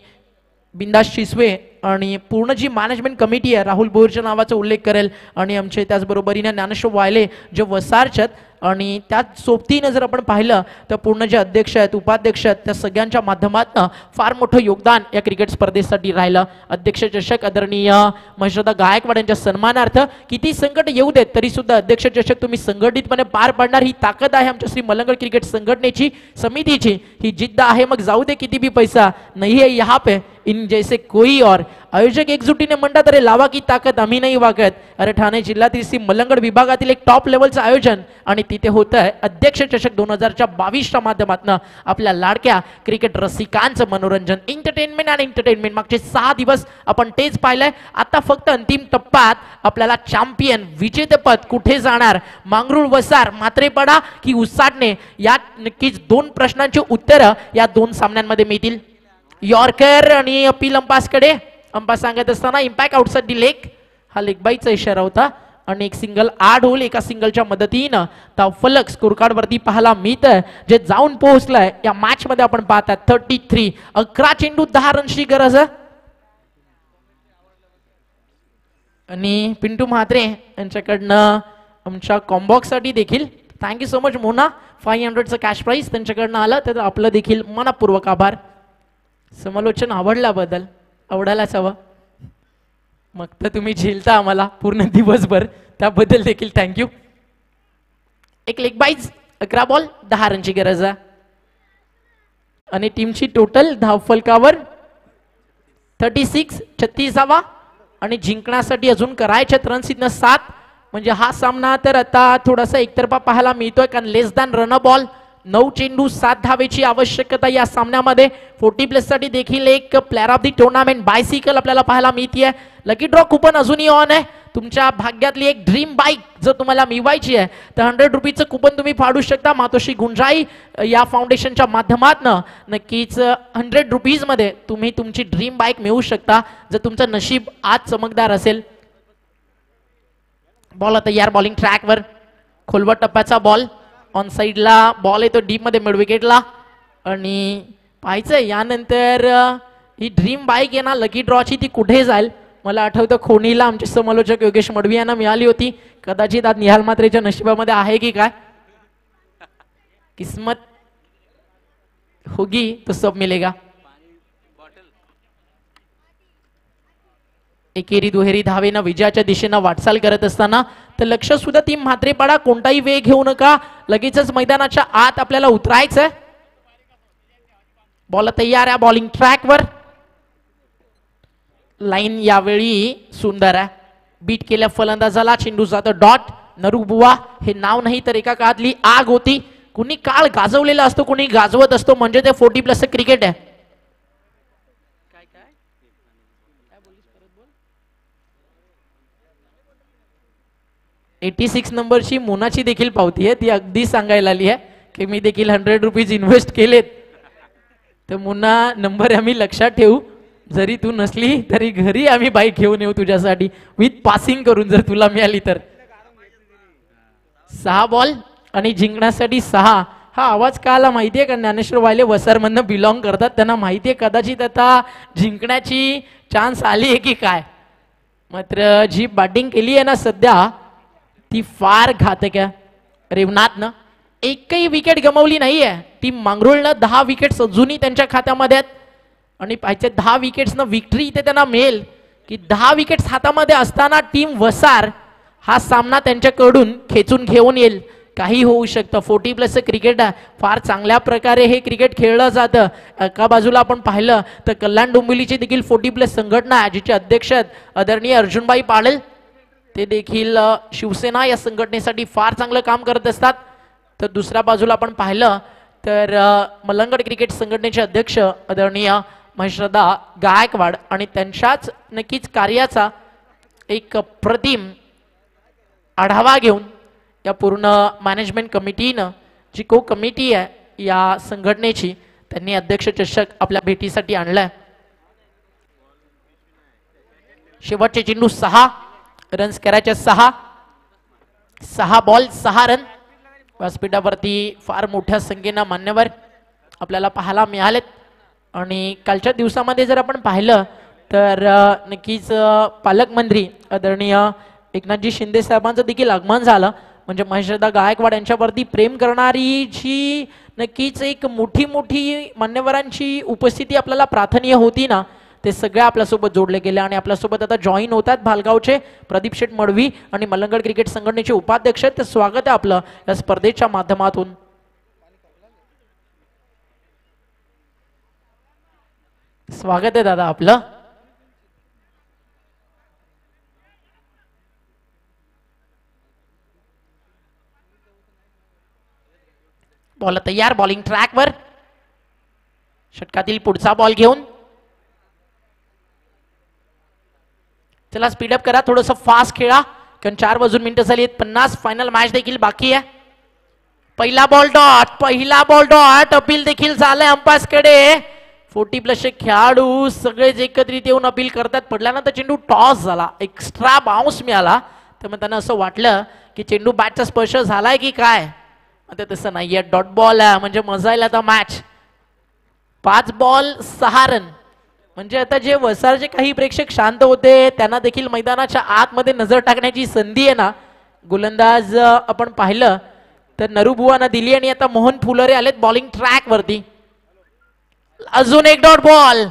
बिंदास शिसवे आणि पूर्ण जी मॅनेजमेंट कमिटी आहे राहुल बोरच्या नावाचा उल्लेख करेल. आणि आमचे त्याचबरोबरीने ज्ञानेश्वर वायले जे वसारचत आणि त्याच सोबतीनं जर आपण पाहिलं तर पूर्ण जे अध्यक्ष आहेत उपाध्यक्ष आहेत त्या सगळ्यांच्या माध्यमातून फार मोठं योगदान या क्रिकेट स्पर्धेसाठी राहिलं. अध्यक्ष चषक आदरणीय महेशदा गायकवाड यांच्या सन्मानार्थ किती संकट येऊ देत तरी सुद्धा अध्यक्ष चषक तुम्ही संघटितपणे पार पाडणार ही ताकद आहे आमच्या श्री मलंगड क्रिकेट संघटनेची समितीची. ही जिद्द आहे मग जाऊ दे किती भी पैसा नहीं है यहाँ पे इन जैसे कोई और. आयोजक एकजुटीने म्हणतात अरे लावा की ताकद आम्ही नाही वागत. अरे ठाणे जिल्ह्यातील श्री मलंगड विभागातील एक टॉप लेवलचं आयोजन आणि तिथे होतं आहे अध्यक्ष चषक 2022च्या माध्यमातून आपल्या लाडक्या क्रिकेट रसिकांचं मनोरंजन. एंटरटेनमेंट आणि एंटरटेनमेंट मागचे 6 दिवस आपण तेच पाहिलंय. आता फक्त अंतिम टप्प्यात आपल्याला चॅम्पियन विजेतेपद कुठे जाणार, मांगरूळ वसार म्हात्रेपाडा की उसाटणे, या नक्कीच 2 प्रश्नांची उत्तरं या 2 सामन्यांमध्ये मिळतील. यॉर्कर आणि अपील अंपासकडे. अंपास सांगत असताना इम्पॅक्ट आउटसाइड दी लेग हा लेग बाईचा इशारा होता आणि एक सिंगल 8 होल. एका सिंगलच्या मदतीनं धावफलक स्कोर कार्ड वरती पाहायला मिळतंय जे जाऊन पोहोचलंय या मॅच मध्ये आपण पाहतात 33. 11 चेंडू 10 रनची गरज आहे. आणि पिंटू म्हात्रे यांच्याकडनं आमच्या कॉम्बॉक्स साठी देखील थँक्यू सो मच मोना. 500चं कॅश प्राइज त्यांच्याकडनं आलं तर आपलं देखील मनपूर्वक आभार. समालोचन आवडल्याबद्दल आवडायलाच हवं. मग तर तुम्ही झेलता आम्हाला पूर्ण दिवसभर त्याबद्दल देखील थँक्यू. एक लेग बाईज 11 बॉल 10 रनची गरज आहे आणि टीमची टोटल धावफलकावर 36 36वा आणि जिंकण्यासाठी अजून करायचे रन्स इथनं 7. म्हणजे हा सामना तर आता थोडासा एकतर्फा पाहायला मिळतोय कारण लेस दॅन रन अ बॉल. 9 चेंडू 7 धावेची आवश्यकता या सामन्यामध्ये. 40+ साठी देखील एक player of the tournament bicycle आपल्याला पाहायला मिळते. लकी ड्रॉ कुपन अजूनही ऑन आहे. तुमच्या भाग्यातली एक ड्रीम बाईक जर तुम्हाला मिळवायची आहे तर 100 रुपीचं कुपन तुम्ही फाडू शकता. मातोश्री गुंजाई या फाउंडेशनच्या माध्यमातून नक्कीच 100 रुपीजमध्ये तुम्ही तुमची ड्रीम बाईक मिळवू शकता जर तुमचं नशीब आज चमकदार असेल. बॉल आता यार बॉलिंग ट्रॅकवर खोलवर टप्प्याचा बॉल ऑन साइडला बॉल येतो डीप मध्ये मिड विकेटला आणि पाहायचंय यानंतर ही ड्रीम बाईक आहे ना लकी ड्रॉची ती कुठे जाईल. मला आठवतं खोणीला आमचे समालोचक योगेश मडवी यांना मिळाली होती. कदाचित आज निहाल मात्रेच्या नशिबामध्ये आहे की काय. किस्मत होगी तो सब मिलेगा. एकेरी दुहेरी धावेनं विजयाच्या दिशेनं वाटचाल करत असताना तर लक्ष सुद्धा टीम म्हात्रेपाडा कोणताही वेग घेऊ नका, लगेचच मैदानाच्या आत आपल्याला उतरायचंय. बॉल तयार आहे बॉलिंग ट्रॅकवर. लाईन यावेळी सुंदर आहे, बीट केल्या फलंदाजाला, चेंडू जातो डॉट. नरूबुवा हे नाव नाही तर एका काळातली आग होती. कुणी काळ गाजवलेला असतो, कुणी गाजवत असतो, म्हणजे ते 40+ क्रिकेट आहे. 86 नंबरची मोनाची देखील पावती आहे, ती अगदी सांगायला आली आहे की मी देखील 100 रुपीज इन्व्हेस्ट केलेत. तर मोना नंबर आम्ही लक्षात ठेवू, जरी तू नसली तरी घरी आम्ही बाईक घेऊन येऊ तुझ्यासाठी विथ पासिंग करून, जर तुला मिळाली तर. 6 बॉल आणि जिंकण्यासाठी 6. हा आवाज का आला माहितीये का? ज्ञानेश्वर वायले वसरमधनं बिलॉंग करतात, त्यांना माहितीये कदाचित आता जिंकण्याची चान्स आली आहे की काय. मात्र जी बॅटिंग केली आहे ना सध्या ती फार घातक आहे. रेवनाथनं एकही विकेट गमावली नाहीये. टीम मांगरोळनं 10 विकेट्स अजूनही त्यांच्या खात्यामध्ये आहेत आणि पाहिजे 10 विकेट्सनं विक्ट्री इथे त्यांना मिळेल की 10 विकेट्स हातामध्ये असताना टीम वसार हा सामना त्यांच्याकडून खेचून घेऊन येईल. काही होऊ शकतं. 40+ क्रिकेट आहे, फार चांगल्या प्रकारे हे क्रिकेट खेळलं जातं. एका बाजूला आपण पाहिलं तर कल्याण डोंबिवलीची देखील 40+ संघटना आहे, जिचे अध्यक्ष आहेत आदरणीय अर्जुनभाई पाडेल. ते देखील शिवसेना या संघटनेसाठी फार चांगलं काम करत असतात. तर दुसऱ्या बाजूला आपण पाहिलं तर मलंगड क्रिकेट संघटनेचे अध्यक्ष आदरणीय महेशदा गायकवाड आणि त्यांच्याच नक्कीच कार्याचा एक प्रतिम आढावा घेऊन या पूर्ण मॅनेजमेंट कमिटीनं, जी को कमिटी आहे या संघटनेची, त्यांनी अध्यक्ष चषक आपल्या भेटीसाठी आणलाय. शेवटचे चेंडू 6 रन्स करायचे 6 बॉल 6 रन. व्यासपीठावरती फार मोठ्या संख्येनं मान्यवर आपल्याला पाहायला मिळालेत आणि कालच्या दिवसामध्ये जर आपण पाहिलं तर नक्कीच पालकमंत्री आदरणीय एकनाथजी शिंदे साहेबांचं देखील आगमन झालं. म्हणजे महेशदा गायकवाड यांच्यावरती प्रेम करणारी जी नक्कीच एक मोठी मान्यवरांची उपस्थिती आपल्याला प्रार्थनीय होती ना, ते सगळे आपल्यासोबत जोडले गेले आणि आपल्यासोबत आता जॉईन होतात भालगावचे प्रदीप शेठ मडवी आणि मलंगड क्रिकेट संघटनेचे उपाध्यक्ष. ते स्वागत आहे आपलं या स्पर्धेच्या माध्यमातून. स्वागत आहे दादा आपलं. बॉल तयार बॉलिंग ट्रॅकवर. षटकातील पुढचा बॉल घेऊन चला स्पीडअप करा, थोडंसं फास्ट खेळा, कारण 4 वाजून मिनिटं झाली आहेत. 50 फायनल मॅच देखील बाकी आहे. पहिला बॉल डॉट. अपील देखील झालंय अंपायर्स कडे. 40+ खेळाडू सगळेच एकत्रित येऊन अपील करतात. पडल्यानंतर चेंडू टॉस झाला, एक्स्ट्रा बाउन्स मिळाला. तर मग त्यांना असं वाटलं की चेंडू बॅटचा स्पर्श झालाय की काय. आता तसं नाहीये, डॉट बॉल आहे म्हणजे मजा येईल आता मॅच. 5 ball 6 run. म्हणजे आता जे वसारचे काही प्रेक्षक शांत होते त्यांना देखील मैदानाच्या आतमध्ये नजर टाकण्याची संधी आहे ना. गोलंदाज आपण पाहिलं तर नरूबुवांना दिली आणि आता मोहन फुलरे आलेत बॉलिंग ट्रॅक वरती. अजून एक डॉट बॉल.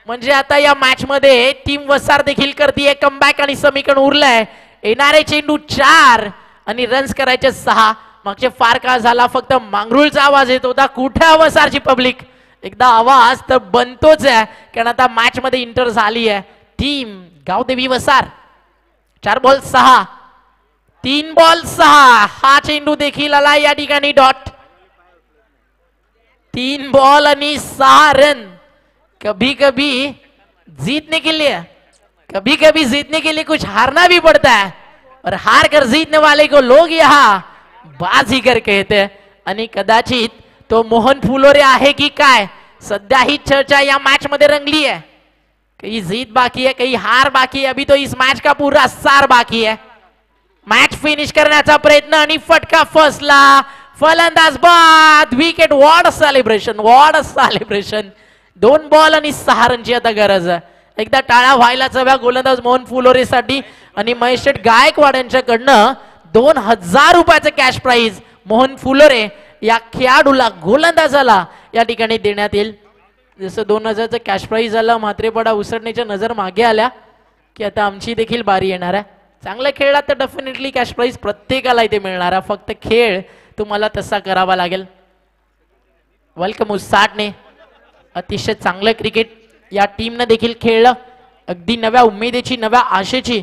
म्हणजे आता या मॅच मध्ये टीम वसार देखील करते कमबॅक आणि समीकरण उरलंय. येणारे चेंडू 4 आणि रन्स करायचे 6. मागचे फार काळ झाला फक्त मांगरुळचा आवाज येत होता. कुठे वसारची पब्लिक, एकदा आवाज तर बनतोच आहे, कारण आता मॅच मध्ये इंटर झाली आहे टीम गावदेवी वसार. 4 बॉल 6, 3 बॉल 6. हा चेंडू देखील आला या ठिकाणी डॉट. 3 बॉल आणि 6 रन. कभी कभी जीतने के लिए कुछ हारना भी पड़ता है और हार कर जीतने वाले को लोग यहाँ बाजीगर कहते. आणि कदाचित तो मोहन फुलोरे आहे की काय, सध्या ही चर्चा या मॅच मध्ये रंगली है. कहीं जीत बाकी है, कहीं हार बाकी है. अभी तो इस मैच का पूरा सार बाकी है. मॅच फिनिश करण्याचा प्रयत्न आणि फटका फसला. फलंदाज बाद, wicket. What a celebration. 2 ball आणि 6 रनची आता गरज आहे. एकदा टाळा व्हायलाच हव्या गोलंदाज मोहन फुलोरे साठी. आणि महेश गायकवाड यांच्याकडनं 2000 रुपयाचं कॅश प्राइज मोहन फुलोरे या खेळाडूला गोलंदाजाला या ठिकाणी देण्यात येईल. जसं 2000चं कॅश प्राइज झालं, म्हात्रेपाडा उसरण्याच्या नजर मागे आल्या की आता आमची देखील बारी येणार आहे. चांगलं खेळला तर डेफिनेटली कॅश प्राइज प्रत्येकाला इथे मिळणार आहे. फक्त खेळ तुम्हाला तसा करावा लागेल. वेलकम उसाटने. अतिशय चांगलं क्रिकेट या टीमनं देखील खेळलं. अगदी नव्या उमेदीची नव्या आशेची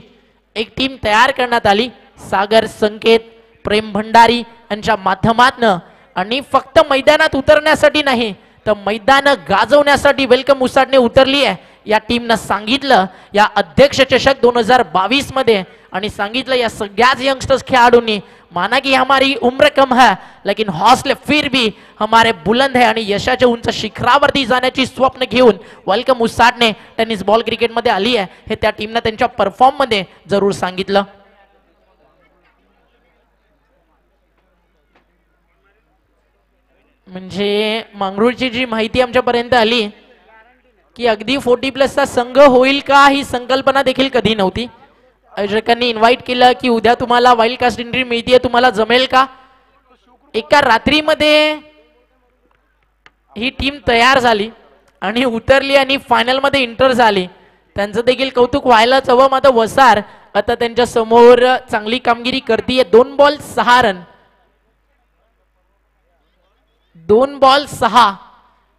एक टीम तयार करण्यात आली. सागर संकेत, प्रेम भंडारी यांच्या माध्यमातनं आणि फक्त मैदानात उतरण्यासाठी नाही तर मैदान गाजवण्यासाठी वेलकम उसाटने उतरली आहे. या टीमनं सांगितलं या अध्यक्ष चषक 2022 मध्ये आणि सांगितलं या सगळ्याच यंगस्टर्स खेळाडूंनी माना की हमारी उम्र कम है लेकिन हौसले फिर भी हमारे बुलंद है आणि यशाच्या उंच शिखरावरती जाण्याची स्वप्न घेऊन वेलकम उसाटने टेनिस बॉल क्रिकेटमध्ये आली आहे. हे त्या टीमनं त्यांच्या परफॉर्म मध्ये जरूर सांगितलं. म्हणजे मंगरुळची जी माहिती आमच्यापर्यंत आली की अगदी 40+ संघ होईल का ही संकल्पना देखील कधी नव्हती. आयोजकांनी इन्व्हाइट केलं की उद्या तुम्हाला वाईल्ड कास्ट एंट्री मिळतीये, तुम्हाला जमेल का. एका रात्रीमध्ये ही टीम तयार झाली आणि उतरली आणि फायनल मध्ये इंटर झाली. त्यांचं देखील कौतुक व्हायलाच हवं. मात्र वसार आता त्यांच्या समोर चांगली कामगिरी करतीये. 2 बॉल 6 रन, 2 बॉल 6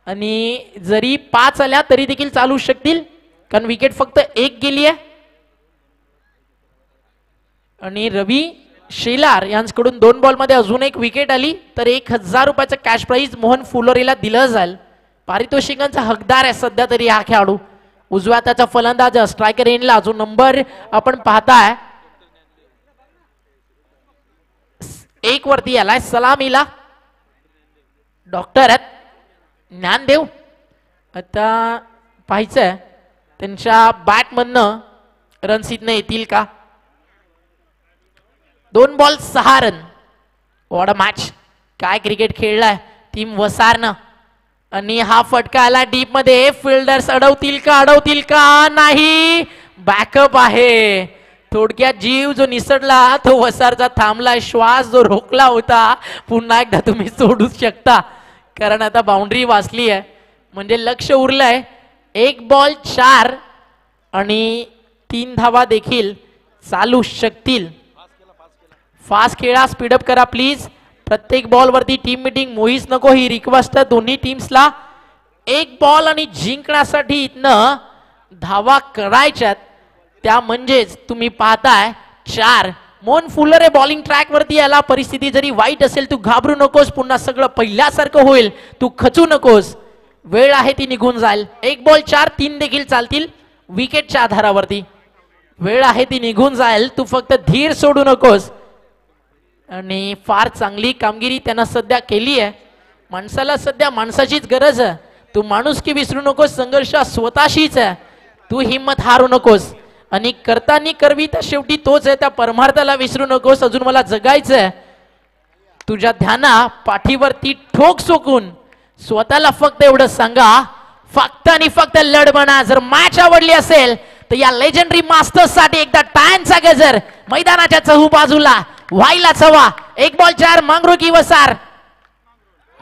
आणि जरी 5 आल्या तरी देखील चालू शकतील कारण विकेट फक्त 1 गेली आहे. आणि रवी शेलार यांच्याकडून 2 बॉल मध्ये अजून एक विकेट आली तर 1000 रुपयाचं कॅश प्राइज मोहन फुलोरीला दिलं जाईल. पारितोषिकांचा हकदार आहे सध्या तरी हा खेळाडू. उजव्या हाताचा फलंदाज स्ट्रायकर एंडला जो नंबर आपण पाहताय 1 वरती आलाय. सलामीला डॉक्टर आहेत ज्ञानदेव. आता पाहायचंय त्यांच्या बॅटमधनं रन्स इथनं येतील का. 2 ball 6 run. What a match. काय क्रिकेट खेळलाय टीम वसारनं. आणि हा फटका आला डीप मध्ये. फिल्डर्स अडवतील का नाही. बॅकअप आहे. थोडक्यात जीव जो निसटला तो वसारचा थांबला. श्वास जो रोखला होता पुन्हा एकदा तुम्ही सोडूच शकता कारण आता बाउंड्री वाचली आहे. म्हणजे लक्ष उरलंय. 1 बॉल 4 आणि 3 धावा देखील चालू शकतील. फास्ट खेळा, स्पीडअप करा प्लीज. प्रत्येक बॉल वरती टीम मीटिंग मोहीच नको ही रिक्वेस्ट दोन्ही टीम्सला. 1 बॉल आणि जिंकण्यासाठी इथनं धावा करायच्यात. त्या म्हणजेच तुम्ही पाहताय 4. मोहन फुलरे बॉलिंग ट्रॅक वरती आला. परिस्थिती जरी वाईट असेल तू घाबरू नकोस. पुन्हा सगळं पहिल्यासारखं होईल. तू खचू नकोस. वेळ आहे ती निघून जाईल. 1 बॉल 4, 3 देखील चालतील विकेटच्या आधारावरती. वेळ आहे ती निघून जाईल. तू फक्त धीर सोडू नकोस. आणि फार चांगली कामगिरी त्यांना सध्या केली आहे. माणसाला सध्या माणसाचीच गरज आहे. तू माणुसकी विसरू नकोस. संघर्ष स्वतःशीच आहे. तू हिंमत हारू नकोस. आणि करतानी करवी तर शेवटी तोच आहे. त्या परमार्थाला विसरू नकोस. अजून मला जगायचंय. तुझ्या ध्याना पाठीवरती ठोक सोकून स्वतःला फक्त एवढं सांगा फक्त आणि फक्त लढ बना. जर मॅच आवडली असेल तर या लेजेंडरी मास्टर्स साठी एकदा टाळ्यांचा गजर मैदानाच्या चहू बाजूला व्हायलाच हवा. 1 बॉल 4 मांगरुळकी वसार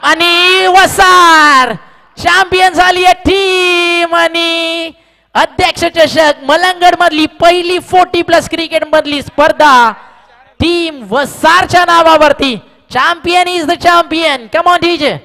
आणि वसार चॅम्पियन झाली आहे टीम. आणि अध्यक्ष चषक मलंगड मधली पहिली 40+ क्रिकेट मधली स्पर्धा टीम वसारच्या नावावरती. Champion is the champion. Come on DJ.